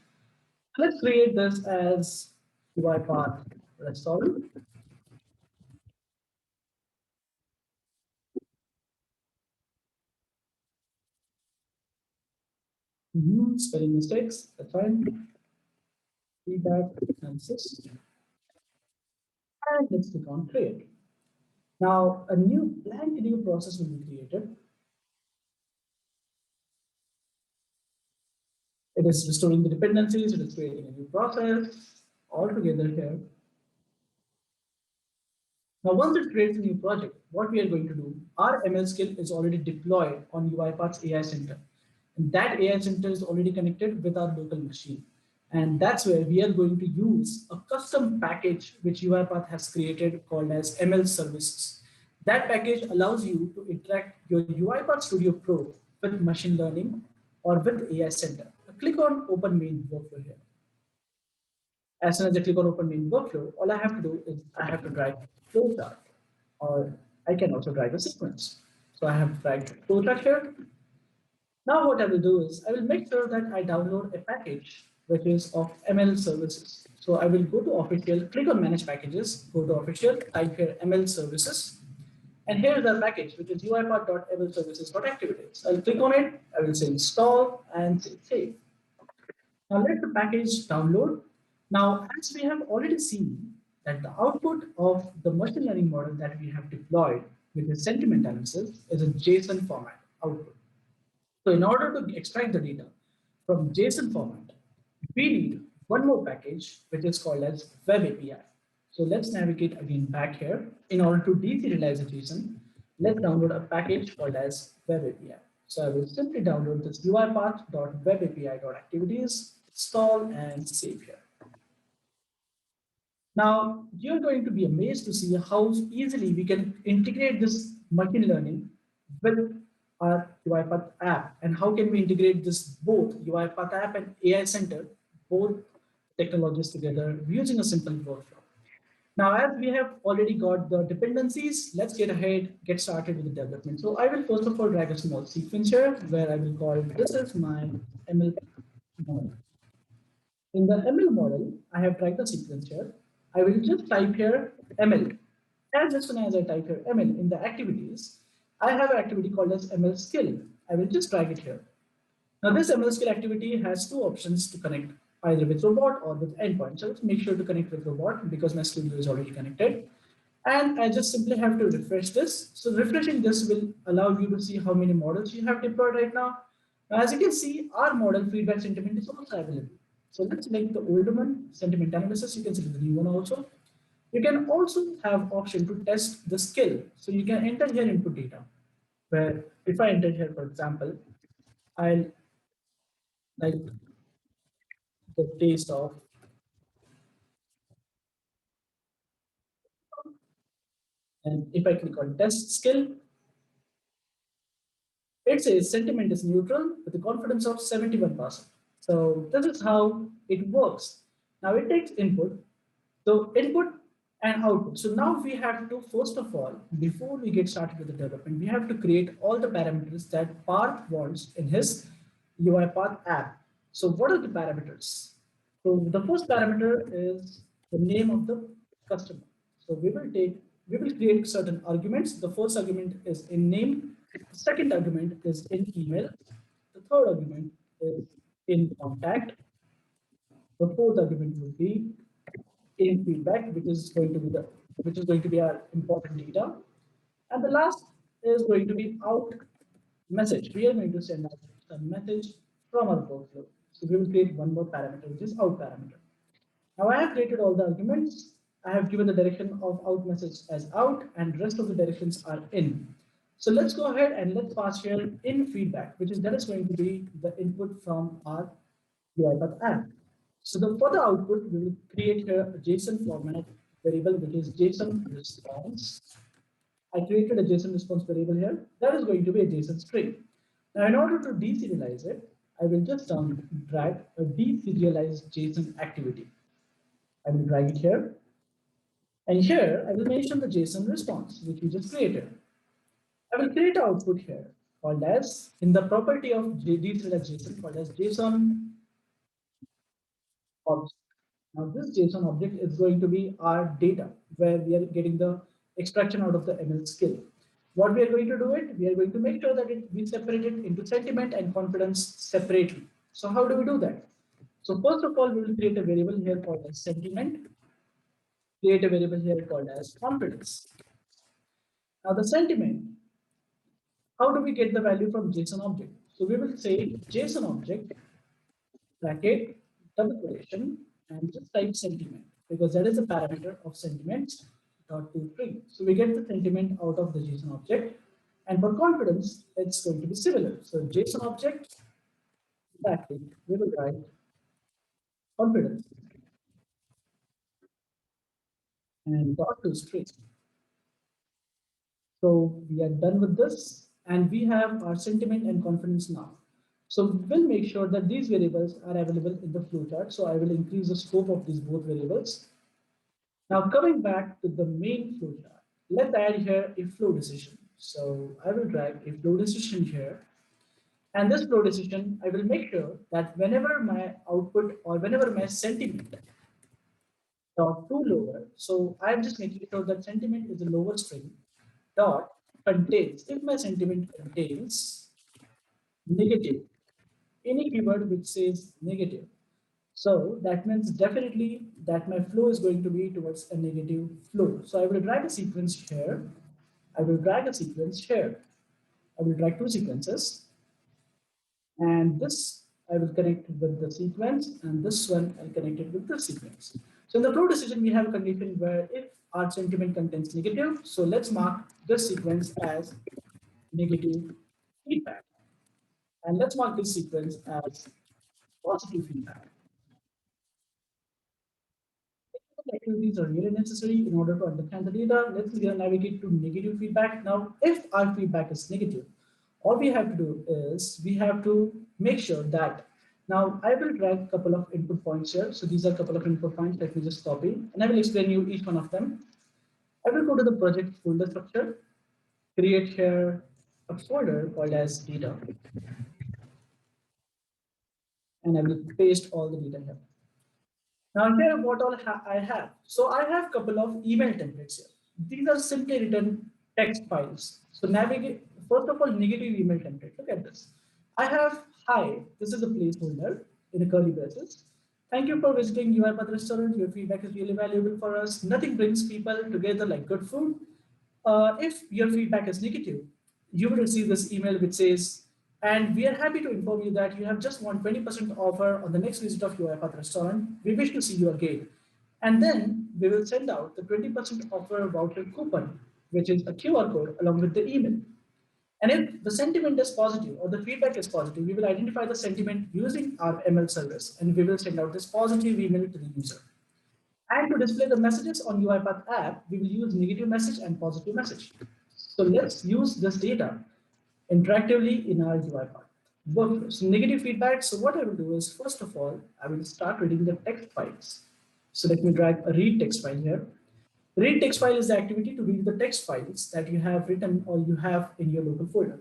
Let's create this as UiPath resolve. Spelling mistakes, that's fine. Feedback, analysis. And let's click on create. Now, a blank new process will be created. It is restoring the dependencies, it is creating a new process all together here. Now, once it creates a new project, what we are going to do, our ML skill is already deployed on UiPath's AI Center. And that AI Center is already connected with our local machine. And that's where we are going to use a custom package which UiPath has created called as ML Services. That package allows you to interact your UiPath Studio Pro with machine learning or with AI Center. Click on Open Main Workflow here. As soon as I click on Open Main Workflow, all I have to do is I have to drag flowchart, or I can also drag a sequence. So I have dragged flowchart here. Now what I will do is I will make sure that I download a package which is of ML services. So I will go to official, click on manage packages, go to official, type here ML services. And here is our package, which is uipath.mlservices.activities. I'll click on it, I will say install and say save. Now let the package download. Now, as we have already seen that the output of the machine learning model that we have deployed with the sentiment analysis is a JSON format output. So in order to extract the data from JSON format, we need one more package, which is called as Web API. So let's navigate again back here. In order to deserialize the JSON, let's download a package called as Web API. So I will simply download this uipath.webapi.activities, install and save here. Now, you're going to be amazed to see how easily we can integrate this machine learning with our UiPath app, and how can we integrate this both UiPath app and AI Center, both technologies together using a simple workflow. Now, as we have already got the dependencies, let's get ahead, get started with the development. So I will first of all drag a small sequence here where I will call this is my ML model. In the ML model, I have dragged the sequence here. I will just type here ML. As soon as I type here ML in the activities, I have an activity called as ML skill. I will just drag it here. Now this ML skill activity has two options to connect, either with robot or with endpoint. So let's make sure to connect with robot because my studio is already connected. And I just simply have to refresh this. So refreshing this will allow you to see how many models you have deployed right now. Now, as you can see, our model feedback sentiment is also available. So let's make the older one sentiment analysis. You can select the new one also. You can also have option to test the skill. So you can enter here input data, where if I enter here, for example, I'll like the taste of, and if I click on test skill, it says sentiment is neutral with a confidence of 71%. So this is how it works. Now it takes input. So input and output. So now we have to, first of all, before we get started with the development, we have to create all the parameters that Parth wants in his UiPath app. So what are the parameters? So the first parameter is the name of the customer. So we will create certain arguments. The first argument is in name. The second argument is in email. The third argument is in contact. The fourth argument will be in feedback, which is going to be our important data. And the last is going to be out message. We are going to send out a message from our workflow. So we will create one more parameter, which is out parameter. Now I have created all the arguments. I have given the direction of out message as out, and rest of the directions are in. So let's go ahead and let's pass here in feedback, that is going to be the input from our UiPath app. So for the output, we will create here a JSON format variable, which is JSON response. I created a JSON response variable here. That is going to be a JSON string. Now, in order to deserialize it, I will just drag a deserialized JSON activity. I will drag it here. And here, I will mention the JSON response, which we just created. I will create an output here called as, in the property of deserialized JSON, called as JSON object. Now, this JSON object is going to be our data, where we are getting the extraction out of the ML skill. What we are going to do it, we are going to make sure that we separate it into sentiment and confidence separately. So how do we do that? So first of all, we will create a variable here called as sentiment, create a variable here called as confidence. Now the sentiment, how do we get the value from JSON object? So we will say JSON object, bracket, double quotation, and just type sentiment, because that is the parameter of sentiments dot to string. So we get the sentiment out of the JSON object. And for confidence, it's going to be similar. So JSON object, bracket, we will write confidence and dot to string. So we are done with this, and we have our sentiment and confidence now. So we'll make sure that these variables are available in the flowchart. So I will increase the scope of these both variables. Now coming back to the main flowchart, let's add here a flow decision. So I will drag a flow decision here. And this flow decision, I will make sure that whenever my output or whenever my sentiment dot to lower, so I'm just making sure that sentiment is a lower string dot contains, if my sentiment contains negative, any keyword which says negative. So that means definitely that my flow is going to be towards a negative flow. So I will drag a sequence here. I will drag a sequence here. I will drag two sequences. And this I will connect with the sequence, and this one I'll connect it with the sequence. So in the flow decision, we have a condition where if our sentiment contains negative, so let's mark this sequence as negative feedback. And let's mark this sequence as positive feedback. Activities are really necessary in order to understand the data. Let's navigate to negative feedback. Now, if our feedback is negative, all we have to do is we have to make sure that, now I will drag a couple of input points here. So these are a couple of input points. Let me just copy, and I will explain you each one of them. I will go to the project folder structure, create here a folder called as data, and I will paste all the data here. Now here what all I have. So I have a couple of email templates here. These are simply written text files. So navigate, first of all, negative email template. Look at this. I have, hi, this is a placeholder in a curly braces. Thank you for visiting UiPath restaurant. Your feedback is really valuable for us. Nothing brings people together like good food. If your feedback is negative, you will receive this email which says, and we are happy to inform you that you have just won 20% offer on the next visit of your UiPath restaurant. We wish to see you again. And then we will send out the 20% offer voucher coupon, which is a QR code along with the email. And if the sentiment is positive or the feedback is positive, we will identify the sentiment using our ML service, and we will send out this positive email to the user. And to display the messages on UiPath app, we will use negative message and positive message. So let's use this data interactively in our UiPath workflow. So negative feedback. So what I will do is, first of all, I will start reading the text files. So let me drag a read text file here. Read text file is the activity to read the text files that you have written or you have in your local folder.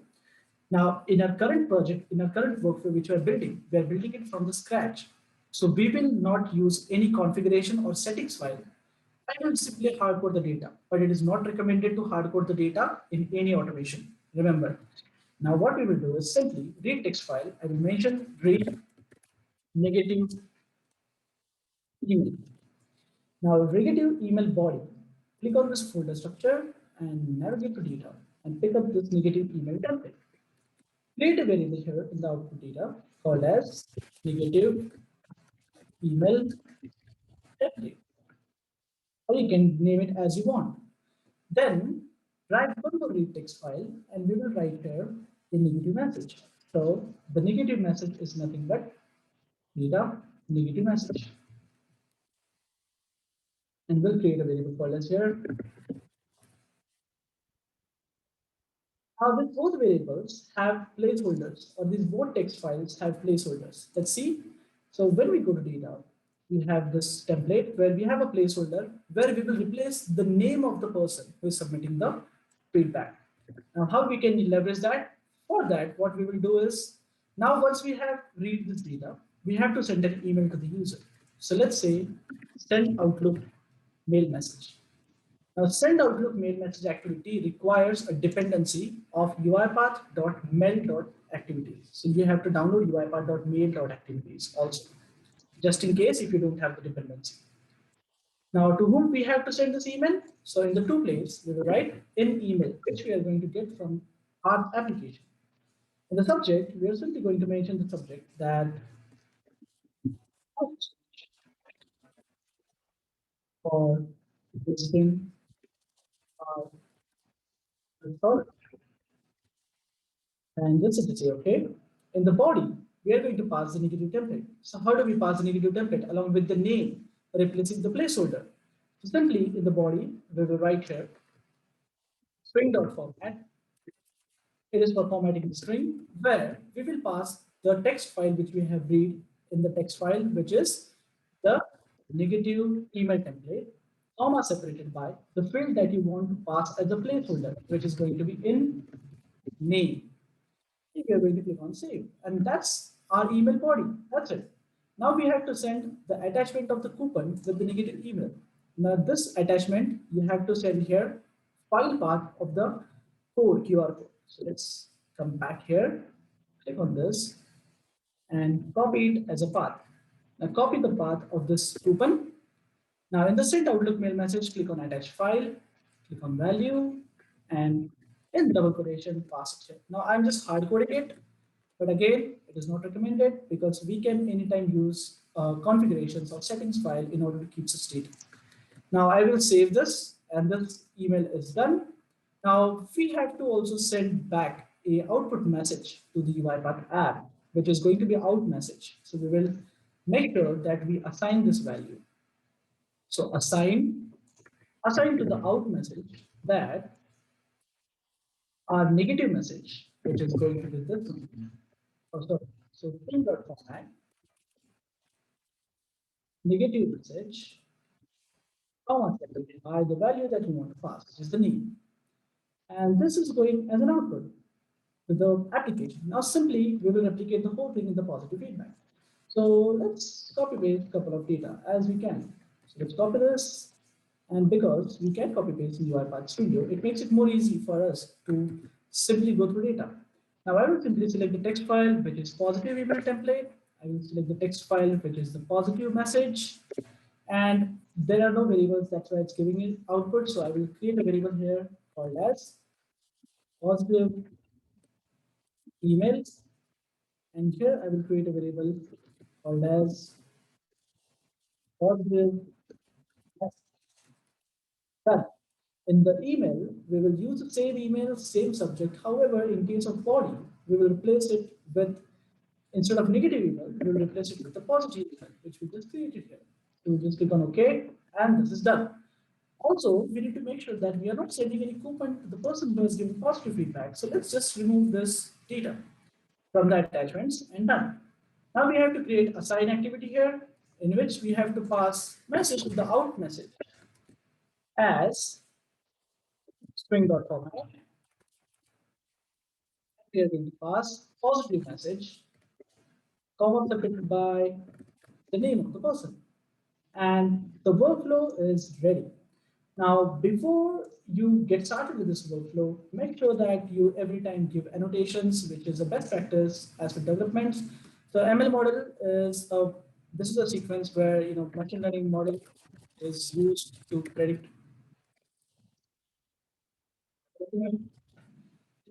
Now, in our current project, in our current workflow which we are building it from the scratch. So we will not use any configuration or settings file. I will simply hardcode the data, but it is not recommended to hardcode the data in any automation. Remember. Now what we will do is simply read text file. I will mention read negative email. Now negative email body. Click on this folder structure and navigate to data and pick up this negative email template. Create a variable here in the output data called as negative email template, or you can name it as you want. Then write one more read text file and we will write here the negative message. So the negative message is nothing but data negative message. And we'll create a variable called as here. Now these both variables have placeholders, or these both text files have placeholders. Let's see. So when we go to data, we have this template where we have a placeholder where we will replace the name of the person who is submitting the feedback. Now, how we can leverage that? For that, what we will do is, now once we have read this data, we have to send an email to the user. So let's say send Outlook mail message. Now, send Outlook mail message activity requires a dependency of UiPath.mail.activities. So you have to download UiPath.mail.activities also, just in case if you don't have the dependency. Now, to whom we have to send this email? So in the two places, we will write in email, which we are going to get from our application. In the subject, we are simply going to mention the subject that for visiting our resort. And this is to say, okay, in the body, we are going to pass the negative template. So how do we pass the negative template? Along with the name, replacing the placeholder. So simply in the body, we will write here string.format. It is for formatting the string, where we will pass the text file which we have read in the text file, which is the negative email template, comma separated by the field that you want to pass as a placeholder, which is going to be in name. We are going to click on save, and that's our email body. That's it. Now we have to send the attachment of the coupon with the negative email. Now this attachment you have to send here file path of the code QR code. So let's come back here, click on this, and copy it as a path. Now copy the path of this coupon. Now in the send Outlook mail message, click on attach file, click on value, and in double quotation, pass it here. Now I'm just hard coding it, but again, it is not recommended because we can anytime use configurations or settings file in order to keep the state. Now I will save this and this email is done. Now we have to also send back a output message to the UiPath app, which is going to be out message. So we will make sure that we assign this value. So assign to the out message that our negative message, which is going to be this one. Oh, sorry. So string.format, negative message, comma separated by the value that we want to pass, which is the name. And this is going as an output to the application. Now simply we will replicate the whole thing in the positive feedback. So let's copy paste a couple of data as we can. So let's copy this. And because we can copy paste in UiPath Studio, it makes it more easy for us to simply go through data. Now I will simply select the text file, which is positive email template. I will select the text file, which is the positive message. And there are no variables, that's why it's giving it output. So I will create a variable here called as positive emails. And here I will create a variable called as positive message. But in the email, we will use the same email, same subject. However, in case of body, we will replace it with, instead of negative email, we will replace it with the positive email, which we just created here. So we just click on OK, and this is done. Also, we need to make sure that we are not sending any coupon to the person who has given positive feedback. So let's just remove this data from the attachments and done. Now we have to create a sign activity here in which we have to pass message to the out message as string.format. we are going to pass positive message, comma separated by the name of the person. And the workflow is ready. Now, before you get started with this workflow, make sure that you every time give annotations, which is a best practice as for development. So ML model is this is a sequence where machine learning model is used to predict. In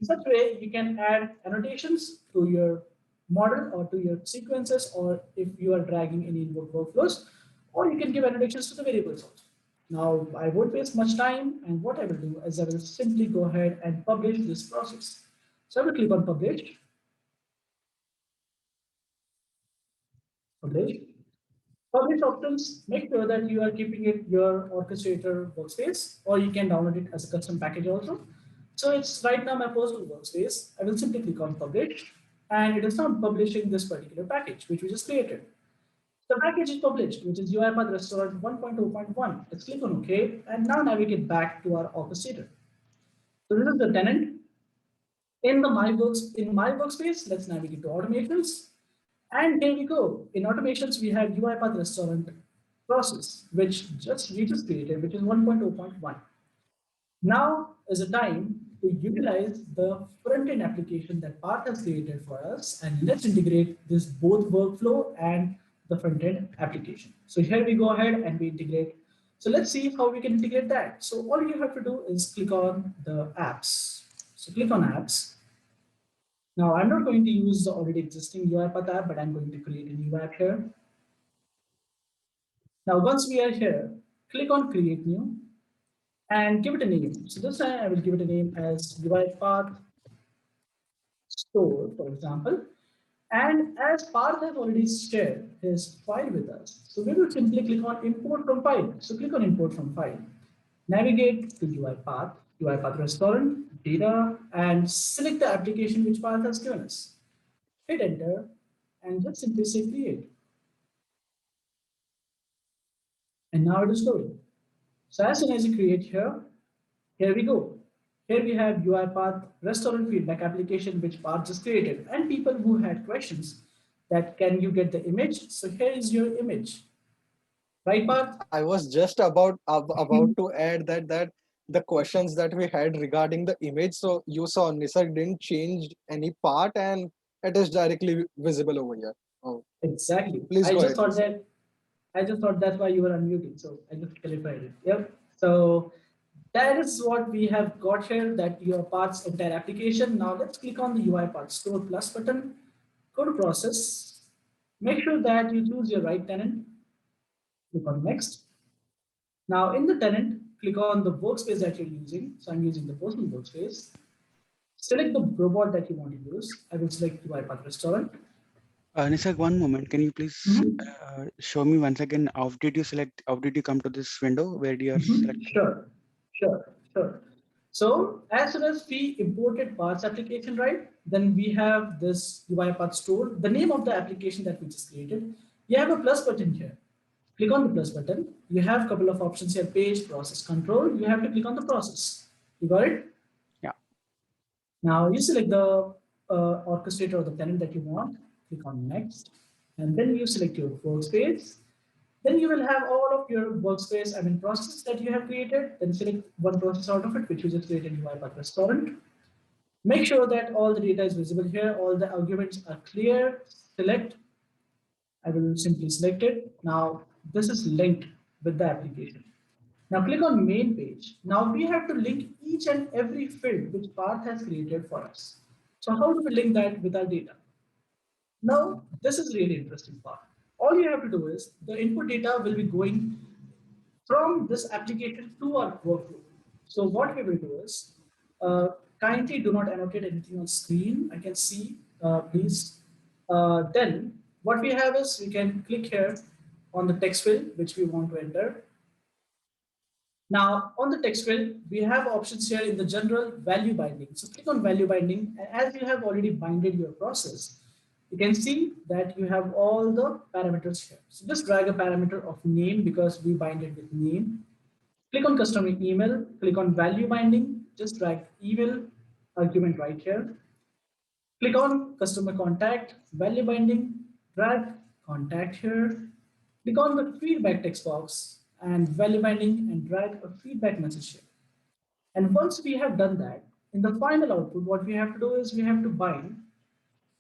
such way, you can add annotations to your model or to your sequences, or if you are dragging any input workflows, or you can give annotations to the variables also. Now, I won't waste much time, and what I will do is I will simply go ahead and publish this process. So I will click on publish, publish. Publish options, make sure that you are keeping it your orchestrator workspace, or you can download it as a custom package also. So it's right now my personal workspace. I will simply click on publish, and it is not publishing this particular package, which we just created. The package is published, which is UiPath Restaurant 1.0.1. Let's click on OK, and now navigate back to our orchestrator. So this is the tenant. In my workspace, let's navigate to automations. And here we go. In automations, we have UiPath Restaurant process, which we just created, which is 1.0.1. Now is the time to utilize the front-end application that Path has created for us, and let's integrate this both workflow and the front-end application. So here we go ahead and we integrate. So let's see how we can integrate that. So all you have to do is click on the apps. So click on apps. Now I'm not going to use the already existing UiPath app, but I'm going to create a new app here. Now once we are here, click on create new and give it a name. So this time I will give it a name as UiPath store, for example. And as Parth has already shared his file with us, so we will simply click on import from file. So click on import from file. Navigate to UiPath, UiPath restaurant, data, and select the application which Parth has given us. Hit enter and just simply say create. And now it is loading. So as soon as you create here we go. Here we have UiPath restaurant feedback application, which Parth just created, and people who had questions that can you get the image? So here is your image, right, Parth? I was just about to add that the questions that we had regarding the image. So you saw Nisar didn't change any part, and it is directly visible over here. Oh, Exactly. please I go just ahead, thought Nisar. that I just thought that's why you were unmuted. So I just clarified it. Yep. So that is what we have got here, that your Path's entire application. Now let's click on the UiPath Store Plus button, go to process, make sure that you choose your right tenant, click on next. Now in the tenant, click on the workspace that you're using. So I'm using the personal workspace. Select the robot that you want to use. I will select UiPath Restaurant. Nisarg, one moment. Can you please Mhm. show me once again? How did you select? How did you come to this window where you are selecting? Sure, sure. So as soon as we imported parts application, right, then we have this UiPath store, the name of the application that we just created. You have a plus button here. Click on the plus button. You have a couple of options here, page, process, control. You have to click on the process. You got it? Yeah. Now you select the orchestrator or the tenant that you want. Click on next. And then you select your workspace. Then you will have all of your workspace, processes that you have created. Then select one process out of it, which you just created in UiPath restaurant. Make sure that all the data is visible here. All the arguments are clear. Select. I will simply select it. Now this is linked with the application. Now click on main page. Now we have to link each and every field which Path has created for us. So how do we link that with our data? Now this is really interesting part. All you have to do is the input data will be going from this application to our workflow. So what we will do is, kindly do not annotate anything on screen. I can see, please. Then what we have is we can click here on the text field which we want to enter. Now on the text field, we have options here in the general value binding. So click on value binding, and as you have already binded your process, you can see that you have all the parameters here. So just drag a parameter of name because we bind it with name. Click on custom email, click on value binding, just drag email argument right here. Click on customer contact, value binding, drag contact here. Click on the feedback text box and value binding and drag a feedback message here. And once we have done that, in the final output, what we have to do is we have to bind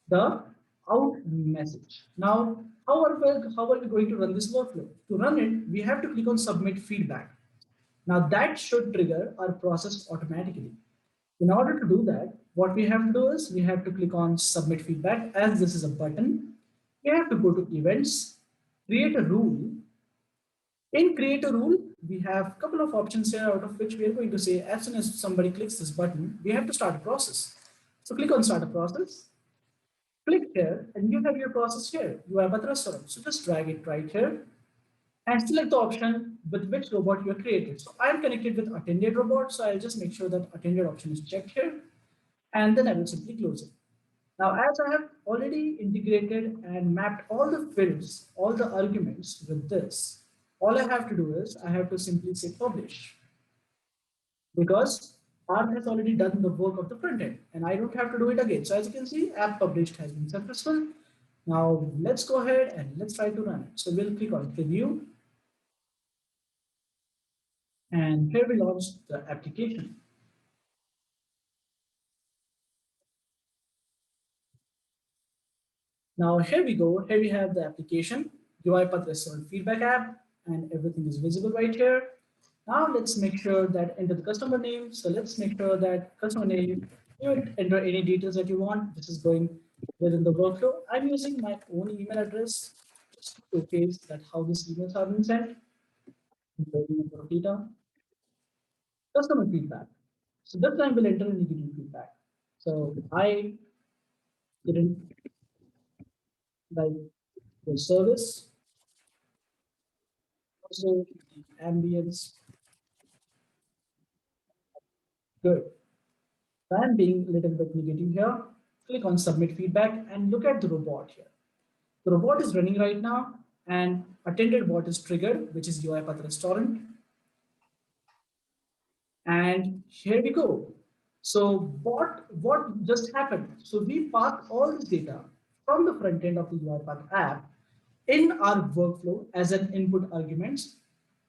the out message. Now, how are we going to run this workflow? To run it, we have to click on submit feedback. Now that should trigger our process automatically. In order to do that, what we have to do is we have to click on submit feedback. As this is a button, we have to go to events, create a rule. In create a rule, we have a couple of options here out of which we are going to say as soon as somebody clicks this button, we have to start a process. So click on start a process, click here, and you have your process here. You have a restaurant. So just drag it right here and select the option with which robot you have created. So I'm connected with attended robot, so I'll just make sure that attended option is checked here, and then I will simply close it. Now, as I have already integrated and mapped all the fields, all the arguments with this, all I have to do is I have to simply say publish because R has already done the work of the front end and I don't have to do it again. So as you can see, app published has been successful. Now let's go ahead and let's try to run it. So we'll click on preview. And here we launch the application. Now here we go. Here we have the application, UiPath restaurant feedback app, and everything is visible right here. Now let's make sure that enter the customer name. So let's make sure that customer name, you enter any details that you want. This is going within the workflow. I'm using my own email address just to showcase that how these emails are being sent. Data, customer feedback. So this time we'll enter negative feedback. So I didn't like the service, also the ambience. Good. So I'm being a little bit negative here. Click on submit feedback and look at the robot here. The robot is running right now and attended bot is triggered, which is UiPath restaurant. And here we go. So what just happened? So we passed all this data from the front end of the UiPath app in our workflow as an input arguments.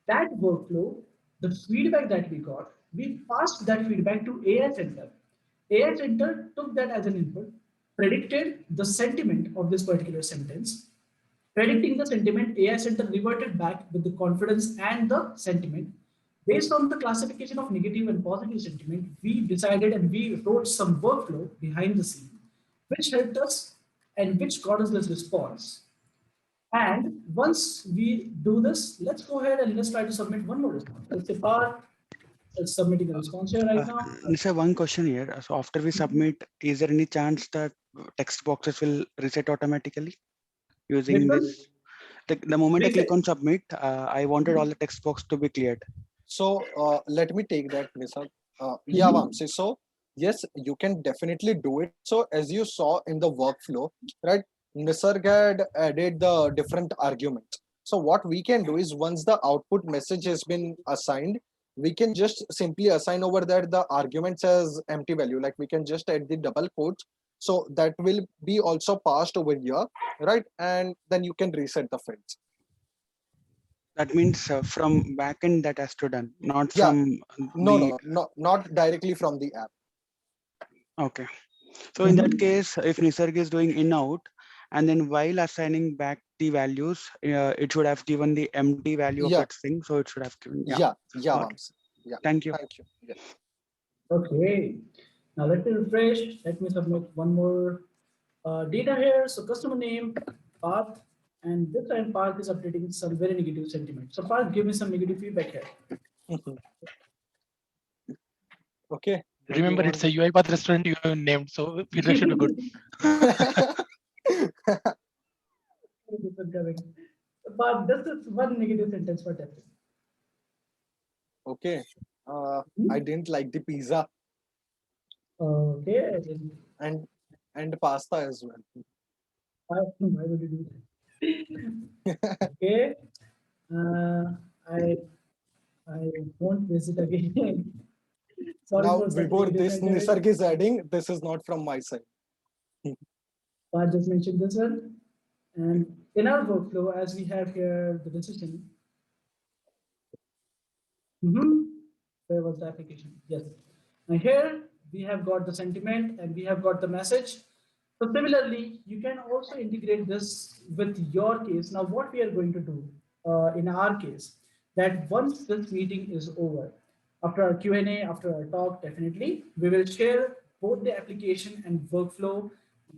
That workflow, the feedback that we got, we passed that feedback to AI Center. AI Center took that as an input, predicted the sentiment of this particular sentence. Predicting the sentiment, AI Center reverted back with the confidence and the sentiment. Based on the classification of negative and positive sentiment, we decided and we wrote some workflow behind the scene, which helped us and which got us this response. And once we do this, let's go ahead and let's try to submit one more response. Let's say Parth is submitting a response here right now. Nisha, one question here. So after we submit, is there any chance that text boxes will reset automatically using this? The moment I click on submit, I wanted all the text box to be cleared. So let me take that, Nisar. Yeah, Vamsi. So yes, you can definitely do it. So as you saw in the workflow, right? Nisarg had added the different arguments. So what we can do is once the output message has been assigned, we can just simply assign over that the arguments as empty value. Like we can just add the double quotes. So that will be also passed over here, right? And then you can reset the fields. That means from backend that has to done, not Yeah. from Not directly from the app. Okay. So in that case, if Nisarg is doing in out, and then while assigning back the values, it should have given the empty value of its thing. So it should have given. Yeah. Thank you. Thank you. Yeah. Okay. Now let me refresh. Let me submit one more data here. So customer name, path, and this time Parth is updating some very negative sentiment. So Parth, give me some negative feedback here. Okay. Remember, it's a UiPath restaurant you have named, so feedback should be good. But this is one negative sentence for testing. Okay. I didn't like the pizza. Okay. And pasta as well. Why would you do that? Okay. I won't visit again. Sorry Now for such before negative this sentiment. Nisarg is adding, this is not from my side. Part just mentioned this one. And in our workflow, as we have here the decision, where was the application? Yes. Now here we have got the sentiment and we have got the message. So similarly, you can also integrate this with your case. Now, what we are going to do in our case, that once this meeting is over, after our Q&A, after our talk, definitely, we will share both the application and workflow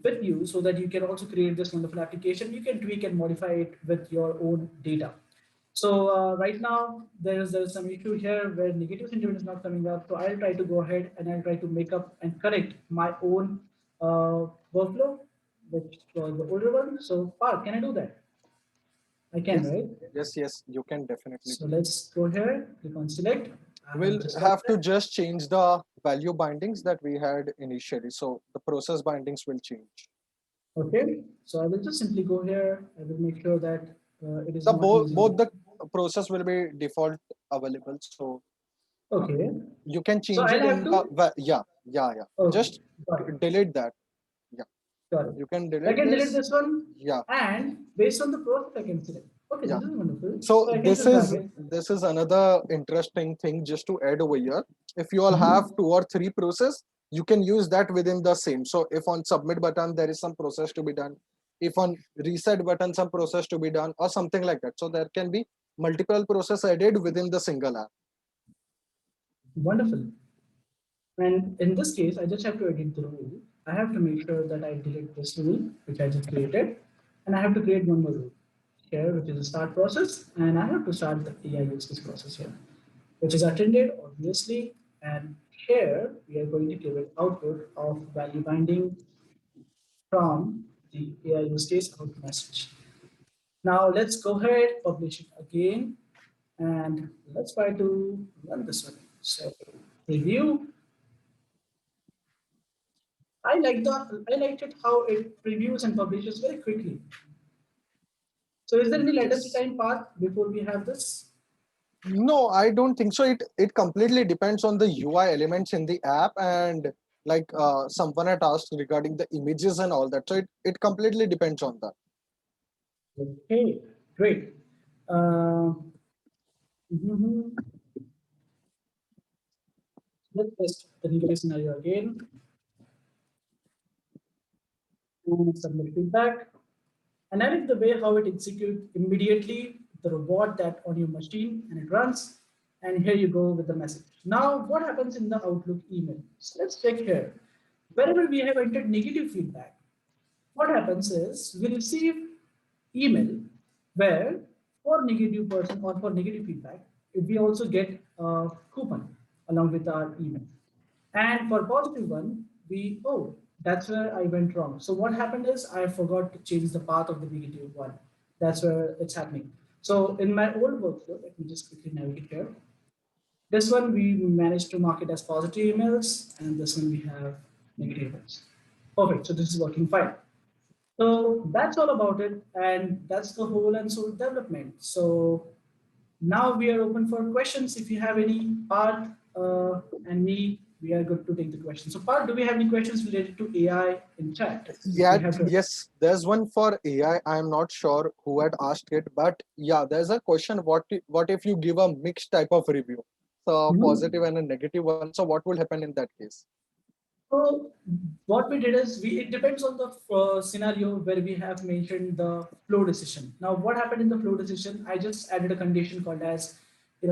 with you so that you can also create this wonderful application. You can tweak and modify it with your own data. So right now there's some issue here where negative sentiment is not coming up. So I'll try to go ahead and I'll try to make up and correct my own workflow, which was the older one. So Parth, can I do that? I can, Yes, right? yes, you can definitely So do that. let's go here, click on select. We'll have to just change the value bindings that we had initially. So the process bindings will change. Okay, so I will just simply go here. I will make sure that it is The not both using. the process will be default available. So Okay, you can so change I'll it have in to. the yeah. Okay, Just got it. delete that. Yeah, Got it. you can I delete can delete this. this one, Yeah, and based on the process, I can select. Okay, yeah. this is wonderful. So So I can just drag it. this is another interesting thing just to add over here. If you all have Mhm. 2 or 3 process, you can use that within the same. So if on submit button there is some process to be done, if on reset button some process to be done or something like that. So there can be multiple process added within the single app. Wonderful. And in this case, I just have to edit the rule. I have to make sure that I delete this rule, which I just created, and I have to create one more rule here, which is a start process, and I have to start the AI use case process here, which is attended, obviously, and here we are going to give an output of value binding from the AI use case out message. Now let's go ahead, publish it again, and let's try to run this one. So review. I liked it how it previews and publishes very quickly. So is there any latency Yes. time path before we have this? No, I don't think so. It completely depends on the UI elements in the app and like someone had asked regarding the images and all that. So it completely depends on that. Okay, great. Uh, mhm. Let's test the negative scenario again and submit feedback. And I like the way how it executes immediately the robot that on your machine and it runs. And here you go with the message. Now, what happens in the Outlook email? So let's check here. Wherever we have entered negative feedback, what happens is we receive email where for negative person or for negative feedback, we also get a coupon along with our email. And for positive one, that's where I went wrong. So what happened is I forgot to change the path of the negative one. That's where it's happening. So in my old workflow, let me just quickly navigate here. This one we managed to mark it as positive emails, and this one we have negative emails. Perfect. So this is working fine. So that's all about it, and that's the whole and soul development. So now we are open for questions. If you have any, Part and me, we are good to take the questions. So Part, do we have any questions related to AI in chat? If we Yeah, have to. yes, there's one for AI. I'm not sure who had asked it, but yeah, there's a question. What if you give a mixed type of review? So Mhm. positive and a negative one. So what will happen in that case? So what we did is it depends on the scenario where we have mentioned the flow decision. Now, what happened in the flow decision? I just added a condition called as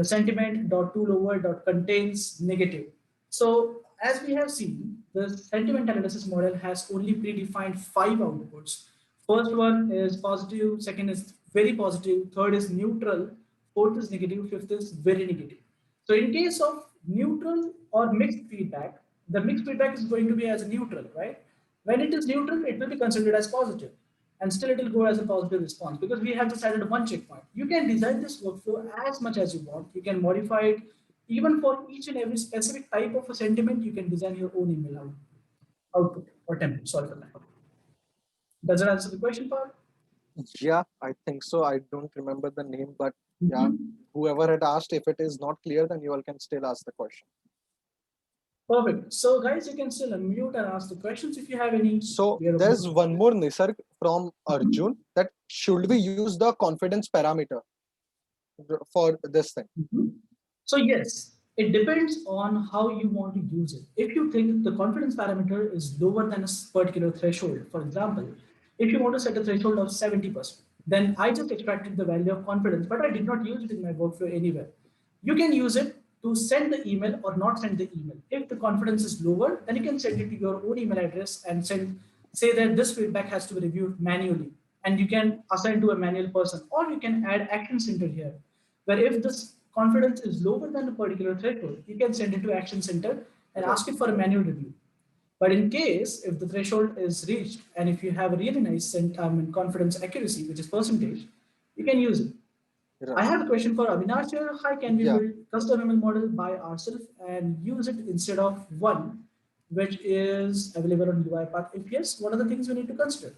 sentiment dot tool over dot contains negative. So as we have seen, the sentiment analysis model has only predefined 5 outputs. First one is positive, second is very positive, third is neutral, fourth is negative, fifth is very negative. So in case of neutral or mixed feedback, the mixed feedback is going to be as a neutral, right? When it is neutral, it will be considered as positive, and still it will go as a positive response because we have decided one checkpoint. You can design this workflow as much as you want. You can modify it even for each and every specific type of a sentiment. You can design your own email output or template. Sorry for that. Does that answer the question, Part? Yeah, I think so. I don't remember the name, but yeah, Mhm. whoever had asked, if it is not clear, then you all can still ask the question. Perfect. So guys, you can still unmute and ask the questions if you have any. So We are open there's to one more Nisarg from Mhm. Arjun, that should we use the confidence parameter for this thing? Mhm. So yes, it depends on how you want to use it. If you think the confidence parameter is lower than a particular threshold, for example, if you want to set a threshold of 70%, then I just extracted the value of confidence, but I did not use it in my workflow anywhere. You can use it to send the email or not send the email. If the confidence is lower, then you can send it to your own email address and say that this feedback has to be reviewed manually, and you can assign to a manual person, or you can add action center here, where if this confidence is lower than a particular threshold, you can send it to action center and Right. ask it for a manual review. But in case if the threshold is reached and if you have a really nice confidence accuracy, which is percentage, you can use it. Right. I have a question for Avinash here. How can we Yeah. build custom ML model by ourselves and use it instead of one which is available on UiPath? If yes, what are the things we need to consider?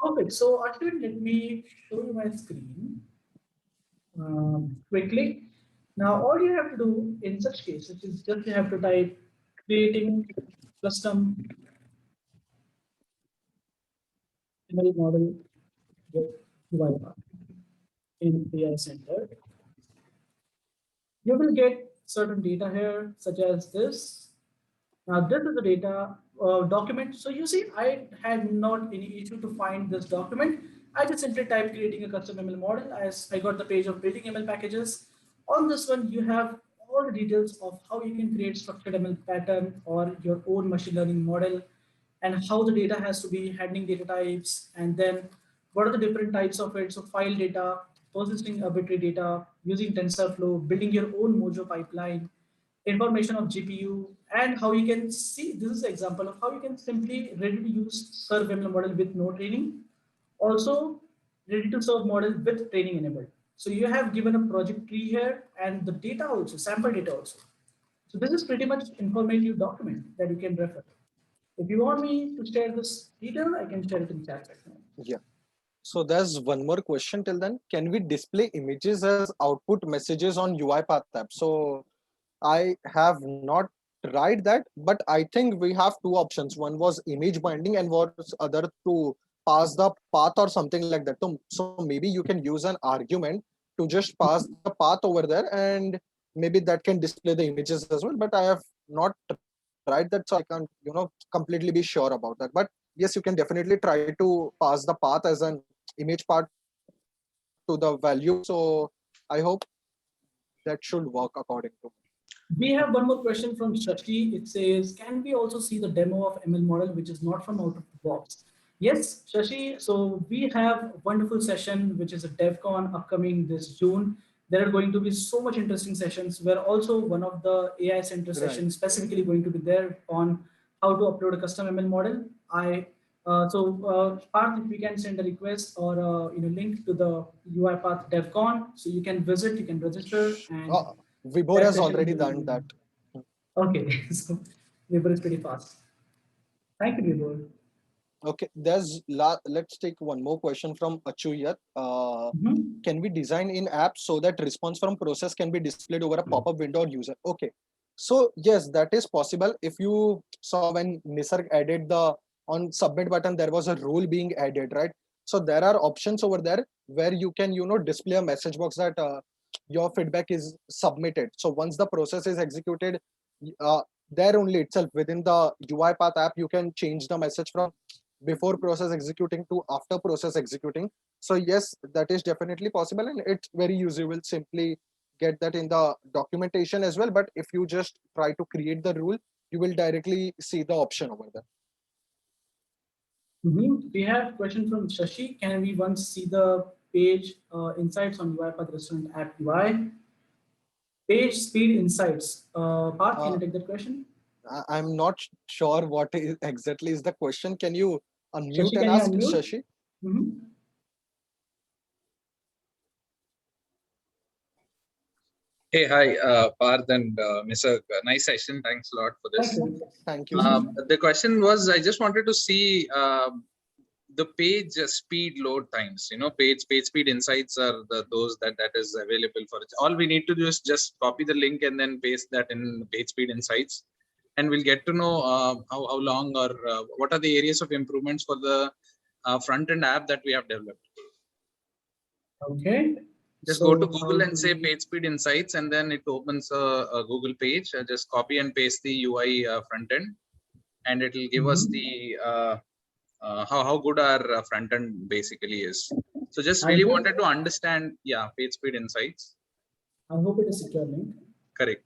Perfect. So Ashwin, let me show you my screen quickly. Now, all you have to do in such cases is just you have to type creating custom ML model with UiPath in AI Center. You will get certain data here, such as this. Now, this is the data document. So you see, I had not any issue to find this document. I just simply typed creating a custom ML model as I got the page of building ML packages. On this one, you have all the details of how you can create structured ML pattern or your own machine learning model, and how the data has to be handling data types, and then what are the different types of it. So file data, persisting arbitrary data, using TensorFlow, building your own Mojo pipeline, information of GPU, and how you can see, this is an example of how you can simply ready to use serve ML model with no training. Also, ready to serve model with training enabled. So you have given a project tree here and the data also, sample data also. So this is pretty much informative document that you can refer. If you want me to share this detail, I can share it in chat right now. Yeah. So there's one more question till then. Can we display images as output messages on UiPath app? So I have not tried that, but I think we have two options. One was image binding and was other to pass the path or something like that. So maybe you can use an argument to just pass the path over there, and maybe that can display the images as well. But I have not tried that, so I can't, completely be sure about that. But yes, you can definitely try to pass the path as an image part to the value. So I hope that should work according to me. We have one more question from Shashi. It says, can we also see the demo of ML model, which is not from out of the box? Yes, Shashi. So we have a wonderful session, which is a DevCon upcoming this June. There are going to be so much interesting sessions where also one of the AI Center Right. sessions specifically going to be there on how to upload a custom ML model. Parth, if we can send a request or link to the UiPath DevCon, so you can visit, you can register, and Vibhor that has session already will done be that. okay. So Vibor is pretty fast. Thank you, Vibor. Okay, let's take one more question from Achuyat. Mhm. Can we design in apps so that response from process can be displayed over a pop-up window or user? Okay, so yes, that is possible. If you saw when Nisarg added the on submit button, there was a rule being added, right? So there are options over there where you can, display a message box that your feedback is submitted. So once the process is executed, uh, there only itself within the UiPath app, you can change the message from before process executing to after process executing. So yes, that is definitely possible, and it's very easy. You will simply get that in the documentation as well. But if you just try to create the rule, you will directly see the option over there. We have question from Shashi. Can we once see the page insights on UiPath Restaurant app UI? Page speed insights. Parth, can uh, you take that question? I'm not sure what exactly is the question. Can you unmute Shashi, and can you ask unmute? Shashi? Mhm. Hey, hi, Parth and Mr. Nice session. Thanks a lot for Thank this. you. Thank you, Shashi. The question was, I just wanted to see the page speed load times. Page speed insights are those that is available for it. All we need to do is just copy the link and then paste that in page speed insights. and we'll get to know how long or what are the areas of improvements for the front end app that we have developed. Okay. Just So go to how Google and do say we- page speed insights, and then it opens a Google page. Just copy and paste the UI front end, and it will give us the how good our front end basically is. So just I really hope- wanted to understand, yeah, page speed insights. I hope it is secure link. Correct.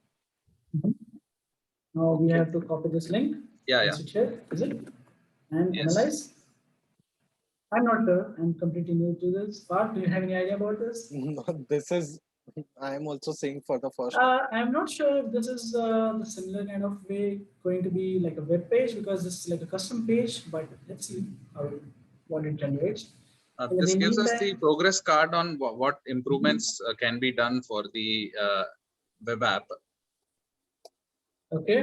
Now we Okay. have to copy this link. Yeah, and switch it, is it? And Yes. analyze. I'm not sure. I'm completely new to this part. Do you have any idea about this? No, this is I am also saying for the first time. I'm not sure if this is the similar kind of way going to be like a web page, because this is like a custom page, but let's see what it generates. In This the gives us the meantime- progress card on what improvements can be done for the web app. Okay.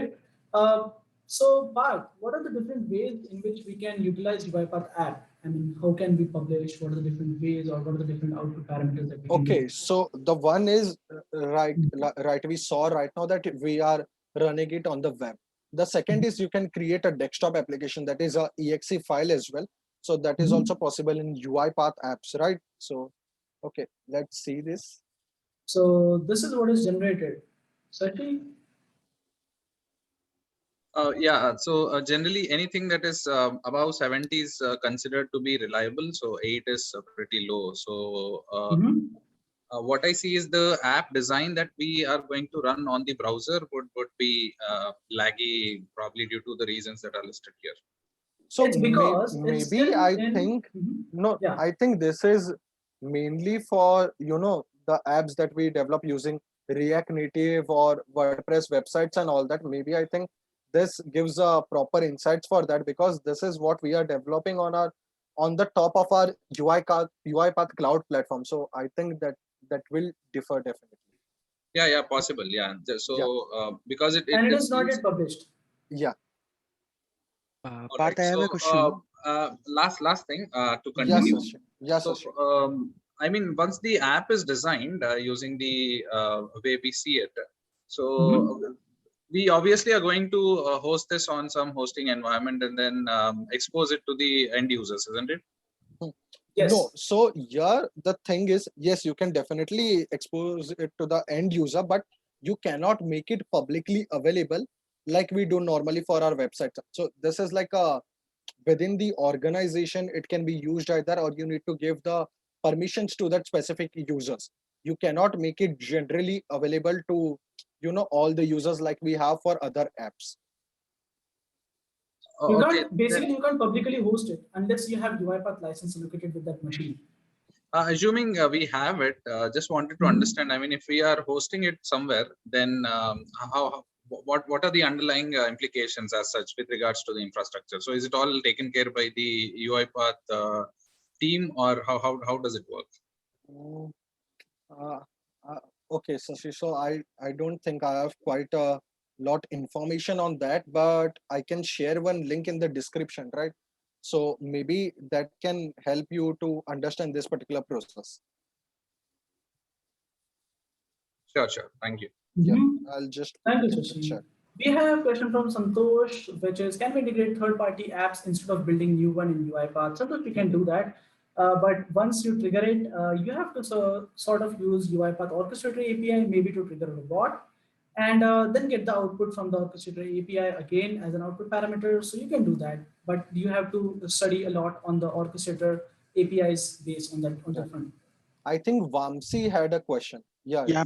So, Parth, what are the different ways in which we can utilize UiPath app? I mean, how can we publish? What are the different ways, or what are the different output parameters that we can Okay, use? so the one is right. We saw right now that we are running it on the web. The second is you can create a desktop application that is a exe file as well. So that is also possible in UiPath apps, right? So, okay, let's see this. So this is what is generated. Sachi? Yeah, so generally anything that is above 70 is considered to be reliable. So 8 is pretty low. So what I see is the app design that we are going to run on the browser would be laggy, probably due to the reasons that are listed here. So It's because it's maybe still I in- think no, Yeah. I think this is mainly for the apps that we develop using React Native or WordPress websites and all that. Maybe I think this gives a proper insights for that, because this is what we are developing on the top of our UiPath cloud platform. So I think that will differ definitely. Yeah, possible. Yeah, so because it and it is is not used- yet published. Yeah. Parth, I have a question. Last thing to Yes, continue. Sashi. Yes, So, Sashi. I mean, once the app is designed using the way we see it, so we obviously are going to host this on some hosting environment and then expose it to the end users, isn't it? Yes. No, so here the thing is, yes, you can definitely expose it to the end user, but you cannot make it publicly available like we do normally for our website. So this is like a within the organization, it can be used either, or you need to give the permissions to that specific users. You cannot make it generally available to all the users like we have for other apps. You Okay, can't basically you can't publicly host it unless you have UiPath license allocated with that machine. assuming we have it, just wanted to understand. I mean, if we are hosting it somewhere, then what are the underlying implications as such with regards to the infrastructure? So is it all taken care by the UiPath team, or how does it work? Okay, Sashi, so I don't think I have quite a lot information on that, but I can share one link in the description, right? So maybe that can help you to understand this particular process. Sure. Thank you. Yeah, I'll just put Thank you, it in the Sashi. chat. We have a question from Santosh, which is, can we integrate third-party apps instead of building new one in UiPath? Sometimes we can do that, but once you trigger it, you have to sort of use UiPath Orchestrator API, maybe to trigger a bot, and then get the output from the Orchestrator API again as an output parameter. So you can do that, but you have to study a lot on the Orchestrator APIs based on that front. I think Vamsi had a question. Yeah. Yeah.